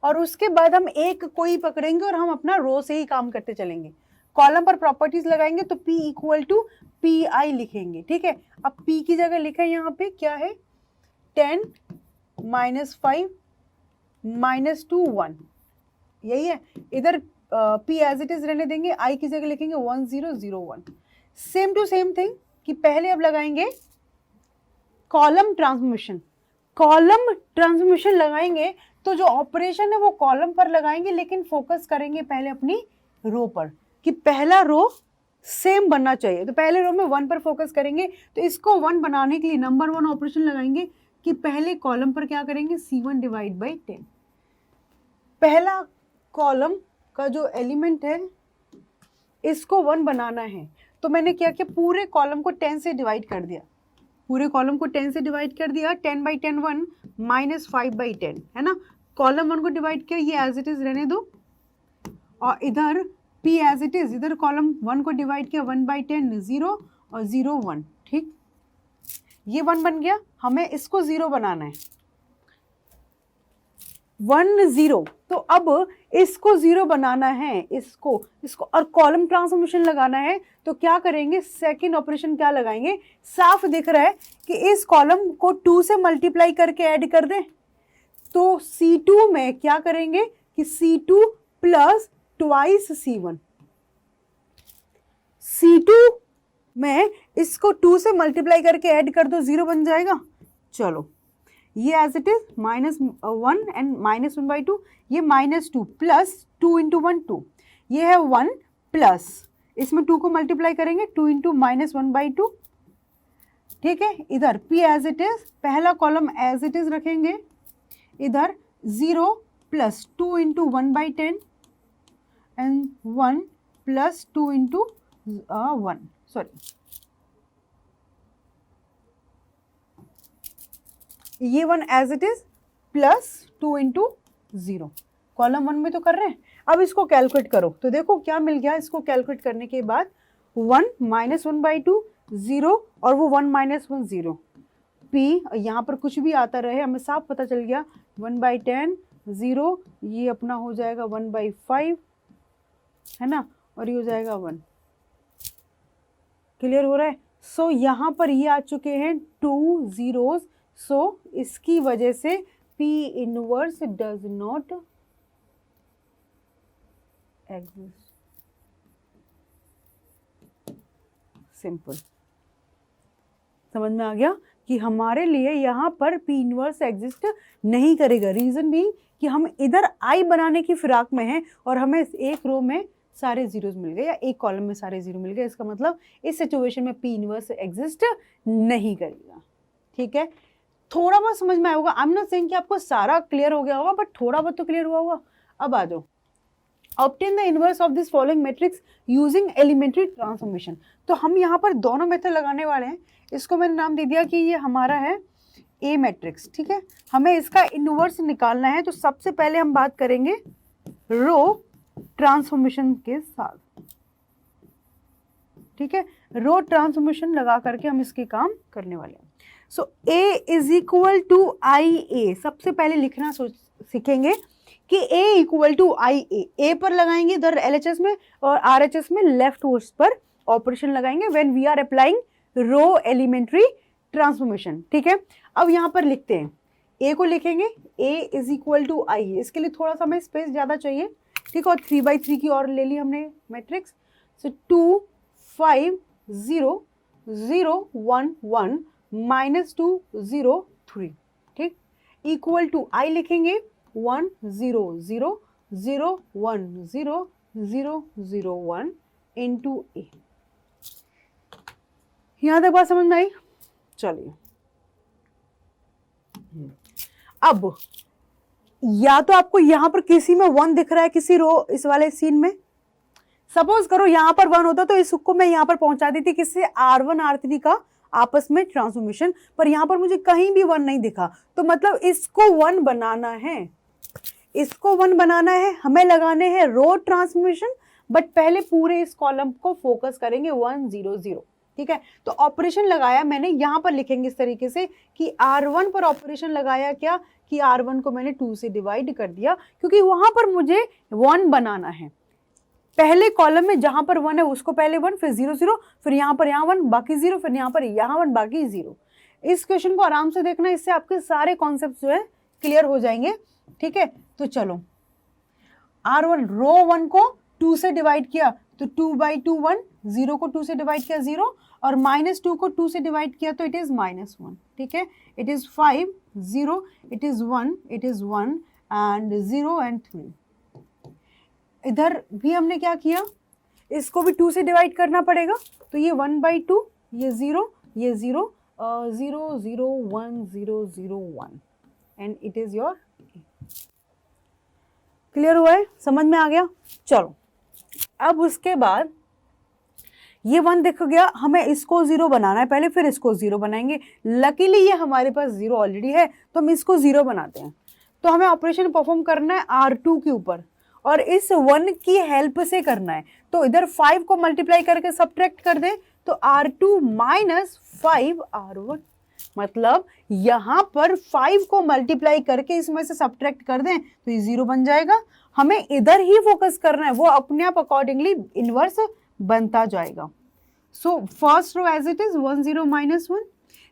और उसके बाद हम एक कोई पकड़ेंगे और हम अपना रो से ही काम करते चलेंगे। कॉलम पर प्रॉपर्टीज लगाएंगे तो p = pi लिखेंगे, ठीक है। अब p की जगह लिखा है यहाँ पे क्या है 10 - 5 -2 1, यही है। इधर p एज इट इज रहने देंगे, i की जगह लिखेंगे 1 0 0 1। सेम टू सेम थिंग कि पहले अब लगाएंगे कॉलम ट्रांसफॉर्मेशन लगाएंगे तो जो ऑपरेशन है वो कॉलम पर लगाएंगे, लेकिन फोकस करेंगे पहले अपनी रो पर कि पहला रो सेम बनना चाहिए। तो पहले रो में 1 पर फोकस करेंगे, तो इसको 1 बनाने के लिए नंबर 1 ऑपरेशन लगाएंगे कि पहले कॉलम पर क्या करेंगे C1 / 10। पहला कॉलम का जो एलिमेंट है इसको 1 बनाना है, तो मैंने क्या किया पूरे कॉलम को 10 से डिवाइड कर दिया, 10/10 1 -5/10 है ना। कॉलम 1 को डिवाइड किया, ये एज इट इज रहने दो, और इधर p एज इट इज, इधर कॉलम 1 को डिवाइड किया 1/10 0 और 0 1, ठीक, ये 1 बन गया। हमें इसको 0 बनाना है 1 0, तो अब इसको 0 बनाना है, इसको और कॉलम ट्रांसफॉर्मेशन लगाना है, तो क्या करेंगे सेकंड ऑपरेशन क्या लगाएंगे, साफ दिख रहा है कि इस कॉलम को 2 से मल्टीप्लाई करके ऐड कर दें, तो C2 में क्या करेंगे कि C2 plus twice C1, C2 में इसको 2 से मल्टीप्लाई करके ऐड कर दो, 0 बन जाएगा। चलो ये एज इट इज -1 एंड -1/2, ये -2 प्लस 2 × 1 2, ये है 1 प्लस इसमें 2 को मल्टीप्लाई करेंगे 2 × -1/2, ठीक है। इधर p एज इट इज, पहला कॉलम एज इट इज रखेंगे, इधर 0 प्लस 2 × 1/10 एंड 1 प्लस 2 × 1, सॉरी ये 1 as it is plus 2 × 0, column 1 में तो कर रहे हैं। अब इसको कैलकुलेट करो तो देखो क्या मिल गया, इसको कैलकुलेट करने के बाद 1 -1/2 0 और वो 1 - 1 0, p यहाँ पर कुछ भी आता रहे हमें साफ पता चल गया 1/10 0, ये अपना हो जाएगा 1/5 है ना, और ये हो जाएगा 1। क्लियर हो रहा है। सो यहाँ पर ये आ चुके हैं 2 zeros, सो इसकी वजह से p inverse does not exist. Simple, समझ में आ गया कि हमारे लिए यहाँ पर p इनवर्स एग्जिस्ट नहीं करेगा। रीजन भी कि हम इधर i बनाने की फिराक में हैं और हमें एक रो में सारे जीरोस मिल गए या एक कॉलम में सारे जीरो मिल गए, इसका मतलब इस सिचुएशन में पी इनवर्स एग्जिस्ट नहीं करेगा। ठीक है, थोड़ा बहुत समझ में आया होगा। आई एम नॉट सेइंग कि आपको सारा क्लियर हो गया होगा, बट थोड़ा बहुत तो क्लियर हुआ होगा। अब आ जाओ, obtain the inverse of this following matrix using elementary transformation. तो हम यहाँ पर दोनों मेथड लगाने वाले हैं। इसको मैंने नाम दे दिया कि ये हमारा है ए मैट्रिक्स। ठीक है, हमें इसका इनवर्स निकालना है। तो सबसे पहले हम बात करेंगे रो ट्रांसफॉर्मेशन के साथ। ठीक है, रो ट्रांसफॉर्मेशन लगा करके हम इसके काम करने वाले हैं। So A is equal to I A, सबसे पहले लिखना सीखेंगे कि a equal to I A पर लगाएंगे इधर LHS में, और RHS में लेफ्ट वर्स पर ऑपरेशन लगाएंगे when we are applying row elementary transformation. ठीक है, अब यहाँ पर लिखते हैं a को लिखेंगे a is equal to I ए। इसके लिए थोड़ा सा हमें स्पेस ज़्यादा चाहिए। ठीक है, और 3/3 की और ले ली हमने मैट्रिक्स। सो 2 5 0 0 1 1 -2 0 3। ठीक, इक्वल टू आई लिखेंगे 1 0 0 0 1 0 0 0 1 इंटू ए। यहां तक बात समझ में आई? चलिए, अब या तो आपको यहां पर किसी में 1 दिख रहा है, किसी रो इस वाले सीन में। सपोज करो यहां पर 1 होता तो इस को मैं यहां पर पहुंचा देती किससे, R1 R3 का आपस में ट्रांसफॉर्मेशन, पर यहां पर मुझे कहीं भी 1 नहीं दिखा। तो मतलब इसको 1 बनाना है, इसको 1 बनाना है, हमें लगाने हैं रो ट्रांसफॉर्मेशन। बट पहले पूरे इस कॉलम को फोकस करेंगे 1 0 0। ठीक है, तो ऑपरेशन लगाया मैंने, यहां पर लिखेंगे इस तरीके से कि R1 पर ऑपरेशन लगाया क्या, कि R1 को मैंने 2 से डिवाइड कर दिया, क्योंकि वहां पर मुझे 1 बनाना है। पहले कॉलम में जहां पर 1 है उसको पहले 1, फिर 0 0, फिर यहाँ पर यहाँ 1 बाकी 0, फिर यहाँ पर यहाँ 1 बाकी 0। इस क्वेश्चन को आराम से देखना, इससे आपके सारे कॉन्सेप्ट जो है क्लियर हो जाएंगे। ठीक है, तो चलो R1 रो 1 को 2 से डिवाइड किया तो 2/2 1, 0 को 2 से डिवाइड किया 0, और -2 को 2 से डिवाइड किया तो इट इज -1। ठीक है, it is 5 0, it is 1, it is 1 and 0 and 3। इधर भी हमने क्या किया, इसको भी 2 से डिवाइड करना पड़ेगा। तो ये 1/2, ये 0, ये 0, 0 0 1 0 0 1 and it is your. Clear हुआ है, समझ में आ गया? चलो, अब उसके बाद ये 1 दिख गया, हमें इसको 0 बनाना है पहले, फिर इसको 0 बनाएंगे। लकीली ये हमारे पास 0 ऑलरेडी है, तो हम इसको 0 बनाते हैं। तो हमें ऑपरेशन परफॉर्म करना है R2 के ऊपर, और इस 1 की हेल्प से करना है। तो इधर 5 को मल्टीप्लाई करके सब्ट्रैक्ट कर दे तो R2 माइनस 5 R1, मतलब यहां पर 5 को मल्टीप्लाई करके इसमें से सब्ट्रैक्ट कर दें तो ये 0 बन जाएगा। हमें इधर ही फोकस करना है, वो अपने आप अकॉर्डिंगली इनवर्स बनता जाएगा। So first row as it is 1 0 -1।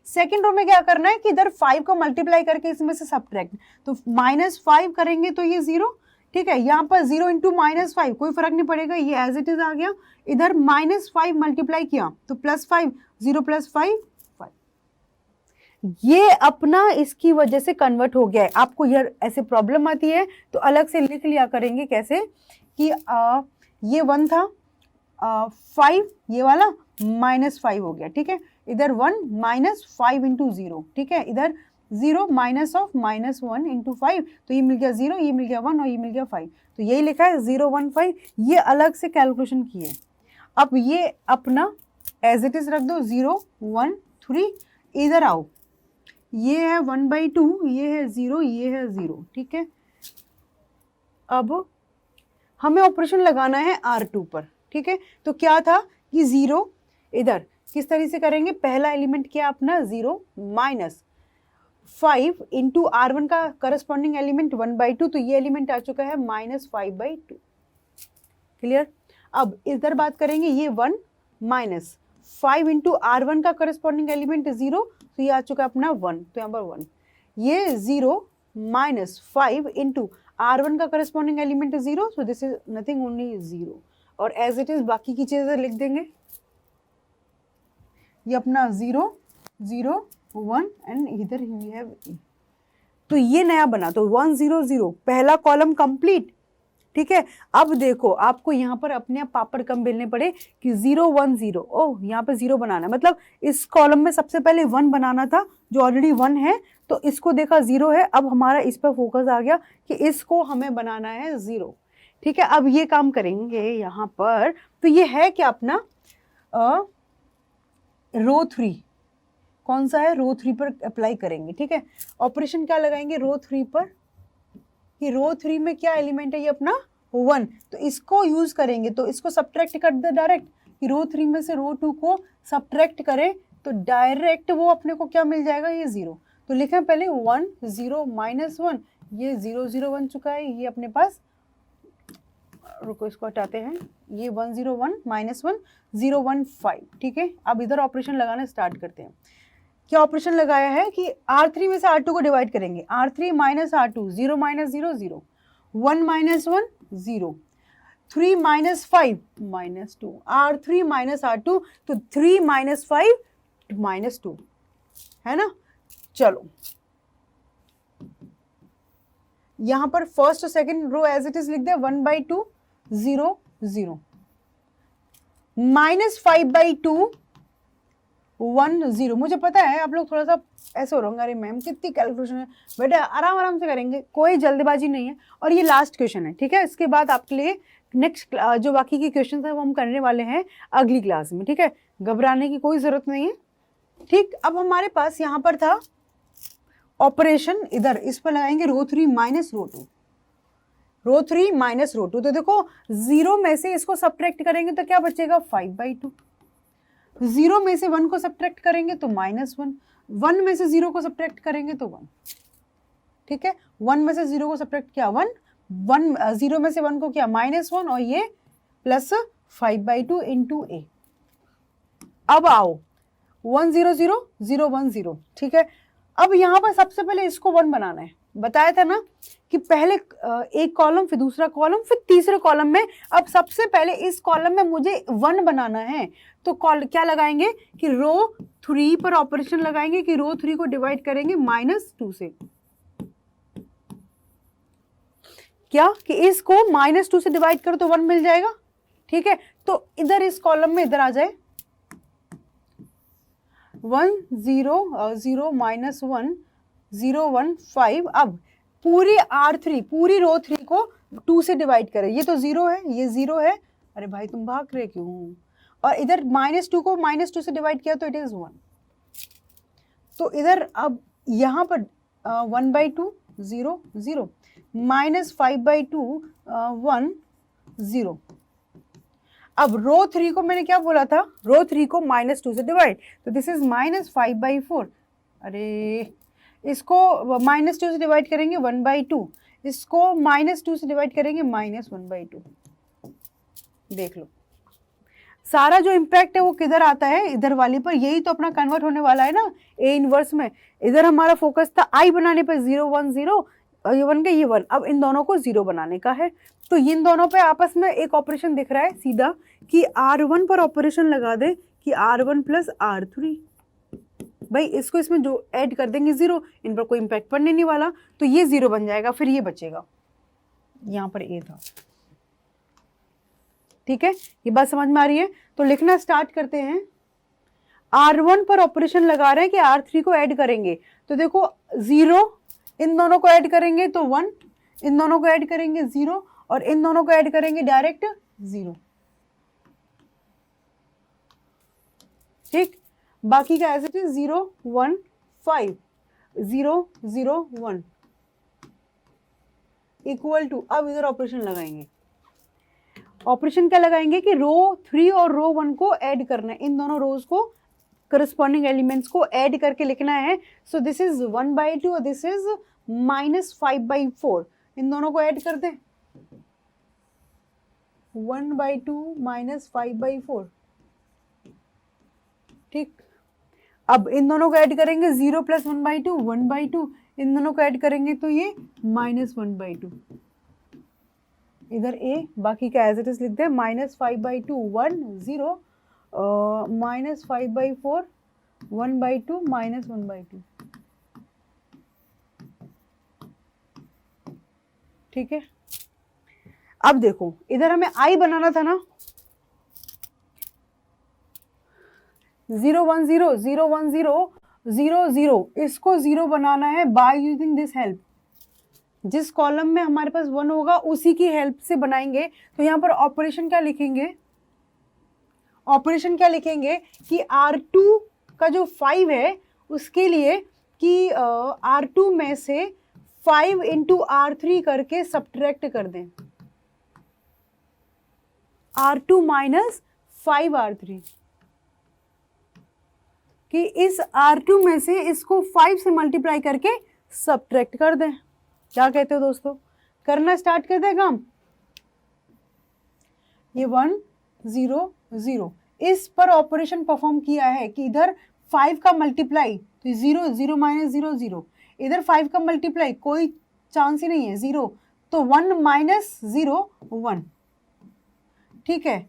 Second row में क्या करना है कि इधर 5 को मल्टीप्लाई करके इसमें से सब्ट्रैक्ट, तो -5 करेंगे तो ये 0। ठीक है, यहाँ पर 0 इंटू -5 कोई फर्क नहीं पड़ेगा, ये एज इट इज आ गया। इधर -5 मल्टीप्लाई किया तो +5, 0 + 5 5। ये अपना इसकी वजह से कन्वर्ट हो गया है। आपको यार ऐसे प्रॉब्लम आती है तो अलग से लिख लिया करेंगे, कैसे कि ये 1 था, 5 ये वाला -5 हो गया। ठीक है, इधर 1 -5 इंटू 0। ठीक है, इधर 0 माइनस ऑफ -1 इंटू 5, तो ये मिल गया 0, ये मिल गया 1 और ये मिल गया 5। तो यही लिखा है 0 1 5, ये अलग से कैलकुलेशन की है। अब ये अपना एज इट इज रख दो 0 1 3। इधर आओ, ये है 1/2, ये है 0, ये है 0। ठीक है, अब हमें ऑपरेशन लगाना है R2 पर। ठीक है, तो क्या था कि 0 इधर किस तरीके से करेंगे, पहला एलिमेंट क्या अपना 0 -5 इंटू R1 का करस्पॉन्डिंग एलिमेंट 1/2, तो ये एलिमेंट आ चुका है -5/2। क्लियर? अब इधर बात करेंगे, ये 1 -5 इंटू R1 का करस्पॉन्डिंग एलिमेंट 0, तो ये आ चुका है अपना 1, तो यहाँ पर 1। ये 0 -5 इंटू R1 का corresponding element 0, so this is nothing only 0, और एज इट इज बाकी की चीजें लिख देंगे। ये अपना 0 0 1 एंड इधर वी हैव, तो ये नया बना, तो 1 0 0 पहला कॉलम कंप्लीट, ठीक है। अब देखो आपको यहाँ पर अपने आप पापड़ कम बेलने पड़े कि 0 1 0, ओह यहाँ पे 0 बनाना है, मतलब इस कॉलम में सबसे पहले 1 बनाना था जो ऑलरेडी 1 है, तो इसको देखा 0 है, अब हमारा इस पर फोकस आ गया कि इसको हमें बनाना है 0। ठीक है, अब ये काम करेंगे यहाँ पर, तो ये है क्या अपना रो 3, कौन सा है, रो 3 पर अप्लाई करेंगे। ठीक है, ऑपरेशन क्या लगाएंगे रो 3 पर, कि रो 3 में क्या एलिमेंट है, ये अपना 1, तो इसको यूज करेंगे, तो इसको सब्ट्रैक्ट कर दे डायरेक्ट, कि रो 3 में से रो 2 को सब्ट्रैक्ट करें तो डायरेक्ट वो अपने को क्या मिल जाएगा, ये 0। तो लिखें पहले 1 0 -1, ये 0 0 बन चुका है, ये अपने पास, रुको इसको हटाते हैं, ये 1 0 1 -1 0 1 5। ठीक है, अब इधर ऑपरेशन लगाना स्टार्ट करते हैं। क्या ऑपरेशन लगाया है कि R3 में से R2 को डिवाइड करेंगे, R3 minus R2, 0 -0 0, 1 -1 0, 3 -5 -2, R3 minus R2, तो 3 -5 -2 है ना। चलो यहां पर फर्स्ट और second row as it is लिख दे, 1/2 0 0, -5/2 1 0। मुझे पता है आप लोग थोड़ा सा ऐसे हो रहे होंगे, अरे मैम कितनी कैलकुलेशन है, बेटा आराम आराम से करेंगे, कोई जल्दबाजी नहीं है। और ये लास्ट क्वेश्चन है, ठीक है, इसके बाद आपके लिए नेक्स्ट जो बाकी के क्वेश्चन है वो हम करने वाले हैं अगली क्लास में। ठीक है, घबराने की कोई जरूरत नहीं है। ठीक, अब हमारे पास यहाँ पर था ऑपरेशन, इधर इस पर लगाएंगे रो 3 माइनस रो 2, रो 3 माइनस रो 2, तो देखो 0 में से इसको सब्ट्रैक्ट करेंगे तो क्या बचेगा, 5/2, 0 में से 1 को सब्ट्रैक्ट करेंगे तो -1, 1 में से 0 को सब्ट्रैक्ट करेंगे तो 1। ठीक है, 1 में से 0 को सब्ट्रैक्ट किया 1, 0 में से 1 को किया -1, और ये प्लस 5/2 इंटू ए। अब आओ 1 0 0 0 1 0। ठीक है, अब यहाँ पर सबसे पहले इसको 1 बनाना है, बताया था ना कि पहले एक कॉलम, फिर दूसरा कॉलम, फिर तीसरे कॉलम में। अब सबसे पहले इस कॉलम में मुझे 1 बनाना है, तो क्या लगाएंगे कि रो 3 पर ऑपरेशन लगाएंगे कि रो 3 को डिवाइड करेंगे -2 से, क्या कि इसको -2 से डिवाइड करो तो 1 मिल जाएगा। ठीक है, तो इधर इस कॉलम में इधर आ जाए 1 0 0 -1 0 1 5। अब पूरी R3, पूरी रो 3 को 2 से डिवाइड करें, ये तो 0 है, ये 0 है, अरे भाई तुम भाग रहे क्यों, और इधर -2 को -2 से डिवाइड किया तो इट इज 1। तो इधर अब यहाँ पर 1/2 0 0, -5/2 1 0। अब रो 3 को मैंने क्या बोला था, रो 3 को -2 से डिवाइड, तो दिस इज -5/4, अरे इसको -2 से डिवाइड करेंगे 1/2, इसको -2 से डिवाइड करेंगे -1/2। देख लो सारा जो इम्पैक्ट है वो किधर आता है, इधर वाली पर, यही तो अपना कन्वर्ट होने वाला है ना ए इनवर्स में। इधर हमारा फोकस था आई बनाने पर 0 1 0, ये 1 का ये 1, अब इन दोनों को 0 बनाने का है। तो इन दोनों पे आपस में एक ऑपरेशन दिख रहा है सीधा, कि R1 पर ऑपरेशन लगा दे कि R1 + R3, भाई इसको इसमें जो ऐड कर देंगे 0, इन पर कोई इम्पैक्ट पड़ने नहीं वाला, तो ये 0 बन जाएगा, फिर ये बचेगा, यहाँ पर ए था। ठीक है, ये बात समझ में आ रही है, तो लिखना स्टार्ट करते हैं। R1 पर ऑपरेशन लगा रहे हैं कि R3 को ऐड करेंगे, तो देखो 0, इन दोनों को ऐड करेंगे तो 1, इन दोनों को ऐड करेंगे 0, और इन दोनों को ऐड करेंगे डायरेक्ट 0। ठीक, बाकी का ऐसे 0 1 5 0 0 1 इक्वल टू, अब इधर ऑपरेशन लगाएंगे। ऑपरेशन क्या लगाएंगे कि रो 3 और रो 1 को ऐड करना है, इन दोनों रोज को करस्पॉन्डिंग एलिमेंट्स को ऐड करके लिखना है। सो दिस इज 1/2 और दिस इज -5/4, इन दोनों को ऐड कर दें, 1/2 -5/4। ठीक, अब इन दोनों को ऐड करेंगे 0 + 1/2 1/2, इन दोनों को ऐड करेंगे तो ये -1/2, इधर ए, बाकी का एज इट इज लिख दे, -5/2 1 0, -5/4 1/2 -1/2। ठीक है, अब देखो इधर हमें आई बनाना था ना, 0 1 0 0 1 0 0 0, इसको 0 बनाना है बाय यूजिंग दिस हेल्प। जिस कॉलम में हमारे पास 1 होगा उसी की हेल्प से बनाएंगे। तो यहाँ पर ऑपरेशन क्या लिखेंगे, ऑपरेशन क्या लिखेंगे कि R2 का जो 5 है उसके लिए कि R2 में से 5 इंटू R3 करके सब्ट्रैक्ट कर दें, R2 माइनस 5R3, कि इस R2 में से इसको 5 से मल्टीप्लाई करके सब्ट्रैक्ट कर दें। क्या कहते हो दोस्तों, करना स्टार्ट कर दें काम। ये 1 0 0 इस पर ऑपरेशन परफॉर्म किया है कि इधर 5 का मल्टीप्लाई तो 0 0 माइनस 0 0, इधर 5 का मल्टीप्लाई कोई चांस ही नहीं है 0, तो 1 माइनस 0 1, ठीक है।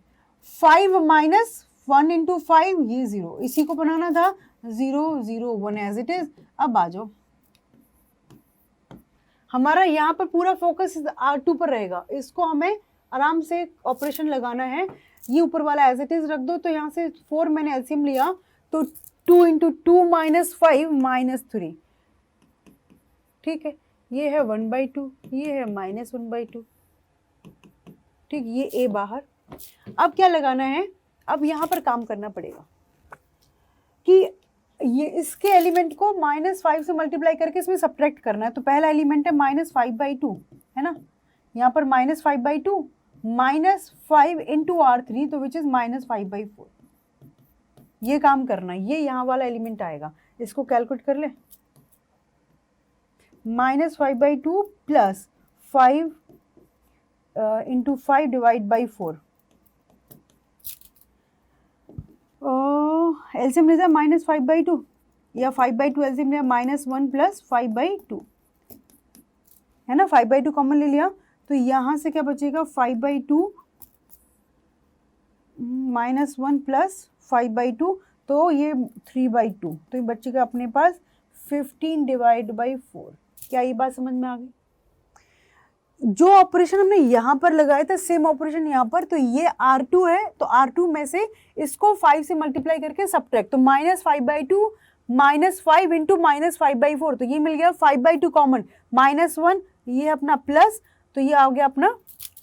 5 माइनस 1 इंटू 5 ये 0, इसी को बनाना था 0 0 1 एज इट इज। अब आ जाओ, हमारा यहाँ पर पूरा फोकस R2 पर रहेगा, इसको हमें आराम से ऑपरेशन लगाना है। ये ऊपर वाला एज इट इज रख दो, तो यहाँ से 4 मैंने एलसीएम लिया तो 2 इंटू 2 माइनस 5 माइनस 3, ठीक है। ये है 1/2, ये है माइनस 1/2, ठीक। ये ए बाहर। अब क्या लगाना है, अब यहाँ पर काम करना पड़ेगा कि ये इसके एलिमेंट को -5 से मल्टीप्लाई करके इसमें सब्ट्रैक्ट करना है। तो पहला एलिमेंट है -5/2, है ना, यहाँ पर -5/2 -5 इंटू R3, तो विच इज -5/4। ये काम करना है, ये यहाँ वाला एलिमेंट आएगा, इसको कैलकुलेट कर ले। -5/2 plus 5 into 5 divide by 4, LCM ले जाए -5/2 या 5/2 एलसीएम लिया -1 प्लस 5/2, है ना, 5/2 कॉमन ले लिया, तो यहाँ से क्या बचेगा 5/2 -1 प्लस 5/2, तो ये 3/2, तो ये बचेगा अपने पास 15 डिवाइड बाई 4। क्या ये बात समझ में आ गई? जो ऑपरेशन हमने यहाँ पर लगाया था सेम ऑपरेशन यहाँ पर, तो ये R2 है, तो R2 में से इसको 5 से मल्टीप्लाई करके सब्ट्रैक्ट, तो -5/2 -5 इंटू -5/4, तो ये मिल गया 5/2 कॉमन, -1 ये अपना प्लस, तो ये आ गया अपना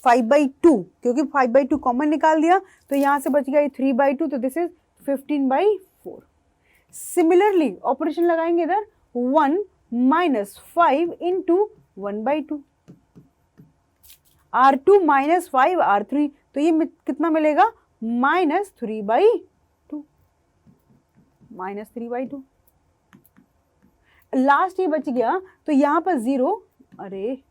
5/2, क्योंकि 5/2 कॉमन निकाल दिया, तो यहाँ से बच गया 3/2, तो दिस इज 15/4। सिमिलरली ऑपरेशन लगाएंगे इधर 1 minus 5 into 1/2, R2 minus 5 R3, तो ये कितना मिलेगा -3/2, -3/2। लास्ट ये बच गया, तो यहाँ पर 0, अरे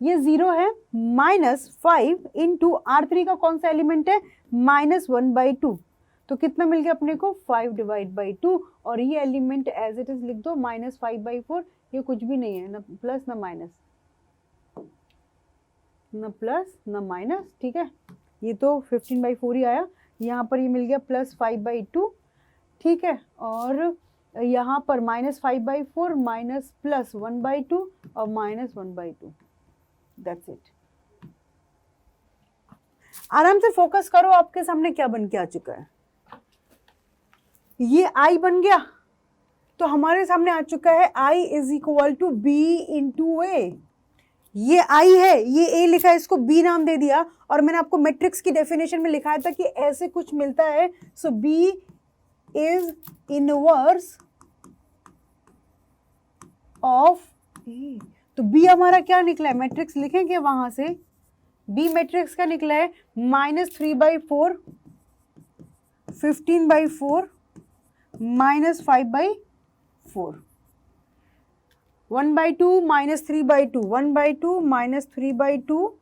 ये 0 है, -5 इंटू R3 का कौन सा एलिमेंट है -1/2, तो कितना मिल गया अपने को 5 डिवाइड बाई 2, और ये एलिमेंट एज इट इज लिख दो -5/4, ये कुछ भी नहीं है, ना प्लस ना माइनस, ना प्लस ना माइनस, ठीक है। ये तो 15/4 ही आया, यहाँ पर ये मिल गया +5/2, ठीक है, और यहाँ पर -5/4 माइनस प्लस 1/2 और -1/2, दैट्स इट। आराम से फोकस करो, आपके सामने क्या बन के आ चुका है, ये I बन गया, तो हमारे सामने आ चुका है I is equal to B into A. ये I है, ये A लिखा है, इसको B नाम दे दिया, और मैंने आपको मैट्रिक्स की डेफिनेशन में लिखाया था कि ऐसे कुछ मिलता है, सो B is inverse of A। तो B हमारा क्या निकला है, मैट्रिक्स लिखें क्या वहां से, B मैट्रिक्स का निकला है -3/4 15/4 -5/4, 1/2 -3/2 1/2 -3/2,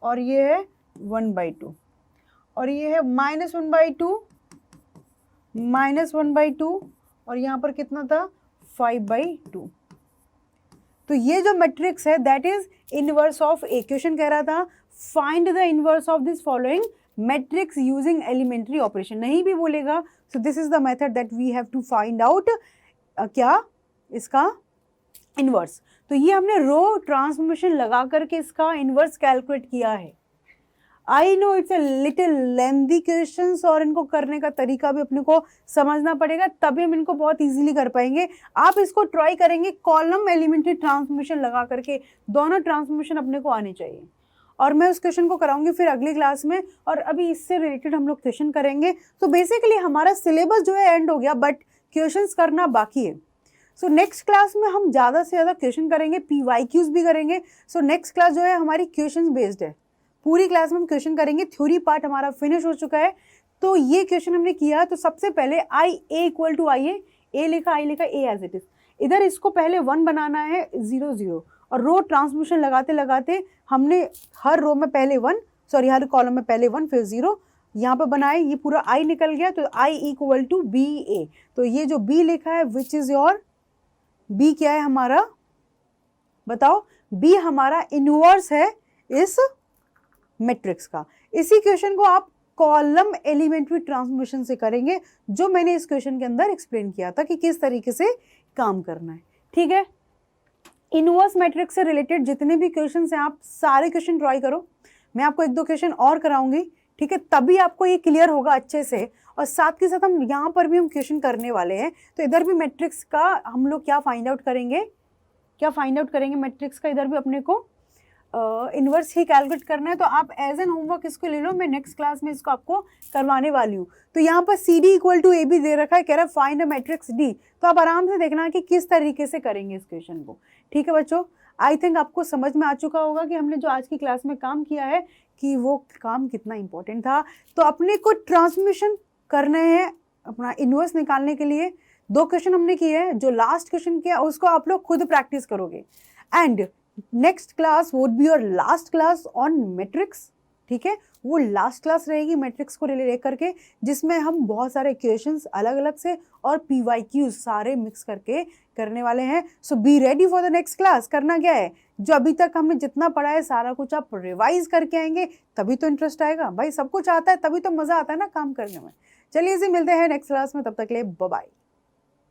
और ये है 1/2, और ये है -1/2 -1/2, और यहाँ पर कितना था 5/2। तो ये जो मैट्रिक्स है that is inverse of A. Question कह रहा था find the inverse of this following matrix using elementary operation, नहीं भी बोलेगा, so this is the method that we have to find out क्या इसका इनवर्स। तो ये हमने रो ट्रांसफॉर्मेशन लगा करके इसका इनवर्स कैलकुलेट किया है, I know it's a little lengthy questions और इनको करने का तरीका भी अपने को समझना पड़ेगा, तभी हम इनको बहुत इजीली कर पाएंगे। आप इसको ट्राई करेंगे कॉलम एलिमेंट्री ट्रांसफॉर्मेशन लगा करके, दोनों ट्रांसफॉर्मेशन अपने को आनी चाहिए, और मैं उस क्वेश्चन को कराऊंगी फिर अगली क्लास में, और अभी इससे रिलेटेड हम लोग क्वेश्चन करेंगे। तो बेसिकली हमारा सिलेबस जो है एंड हो गया, बट क्वेश्चंस करना बाकी है। सो नेक्स्ट क्लास में हम ज़्यादा से ज़्यादा क्वेश्चन करेंगे, PYQs भी करेंगे। सो नेक्स्ट क्लास जो है हमारी क्वेश्चन बेस्ड है, पूरी क्लास में हम क्वेश्चन करेंगे। थ्योरी पार्ट हमारा फिनिश हो चुका है, तो ये क्वेश्चन हमने किया। तो सबसे पहले आई ए इक्वल टू आई ए लिखा, आई लिखा, ए एज इट इज। इधर इसको पहले 1 बनाना है, 0 0, और रो ट्रांसमिशन लगाते लगाते हमने हर रो में पहले 1, सॉरी हर कॉलम में पहले 1 फिर 0 यहाँ पे बनाए, ये पूरा आई निकल गया। तो आई इक्वल टू बी ए, तो ये जो बी लिखा है विच इज योर बी, क्या है हमारा बताओ? बी हमारा इनवर्स है इस मैट्रिक्स का। इसी क्वेश्चन को आप कॉलम एलिमेंट्री ट्रांसफॉर्मेशन से करेंगे, जो मैंने इस क्वेश्चन के अंदर एक्सप्लेन किया था कि किस तरीके से काम करना है। ठीक है, इनवर्स मैट्रिक्स से रिलेटेड जितने भी क्वेश्चन हैं आप सारे क्वेश्चन ट्राई करो। मैं आपको 1-2 क्वेश्चन और कराऊंगी, ठीक है, तभी आपको ये क्लियर होगा अच्छे से। और साथ के साथ हम यहाँ पर भी हम क्वेश्चन करने वाले हैं, तो इधर भी मैट्रिक्स का हम लोग क्या फाइंड आउट करेंगे, मैट्रिक्स का इधर भी अपने को इन्वर्स ही कैलकुलेट करना है। तो आप एज एन होमवर्क इसको ले लो, मैं नेक्स्ट क्लास में इसको आपको करवाने वाली हूँ। तो यहाँ पर सी डी इक्वल टू ए भी दे रखा है, कह रहा है फाइंड अ मैट्रिक्स डी। तो आप आराम से देखना कि किस तरीके से करेंगे इस क्वेश्चन को। ठीक है बच्चों, आई थिंक आपको समझ में आ चुका होगा कि हमने जो आज की क्लास में काम किया है कि वो काम कितना इंपॉर्टेंट था। तो अपने को ट्रांसमिशन करना है, अपना इनवर्स निकालने के लिए 2 क्वेश्चन हमने किए हैं। जो लास्ट क्वेश्चन किया उसको आप लोग खुद प्रैक्टिस करोगे, and next class would be your last class on matrix. ठीक है, वो लास्ट क्लास रहेगी मैट्रिक्स को रिलेट करके, जिसमें हम बहुत सारे क्वेश्चंस अलग अलग से और PYQs सारे मिक्स करके करने वाले हैं। So be ready for the next class. करना क्या है, जो अभी तक हमने जितना पढ़ा है सारा कुछ आप रिवाइज करके आएंगे, तभी तो इंटरेस्ट आएगा भाई। सब कुछ आता है तभी तो मज़ा आता है ना काम करने में। चलिए जी, मिलते हैं नेक्स्ट क्लास में, तब तक के लिए बाय बाय।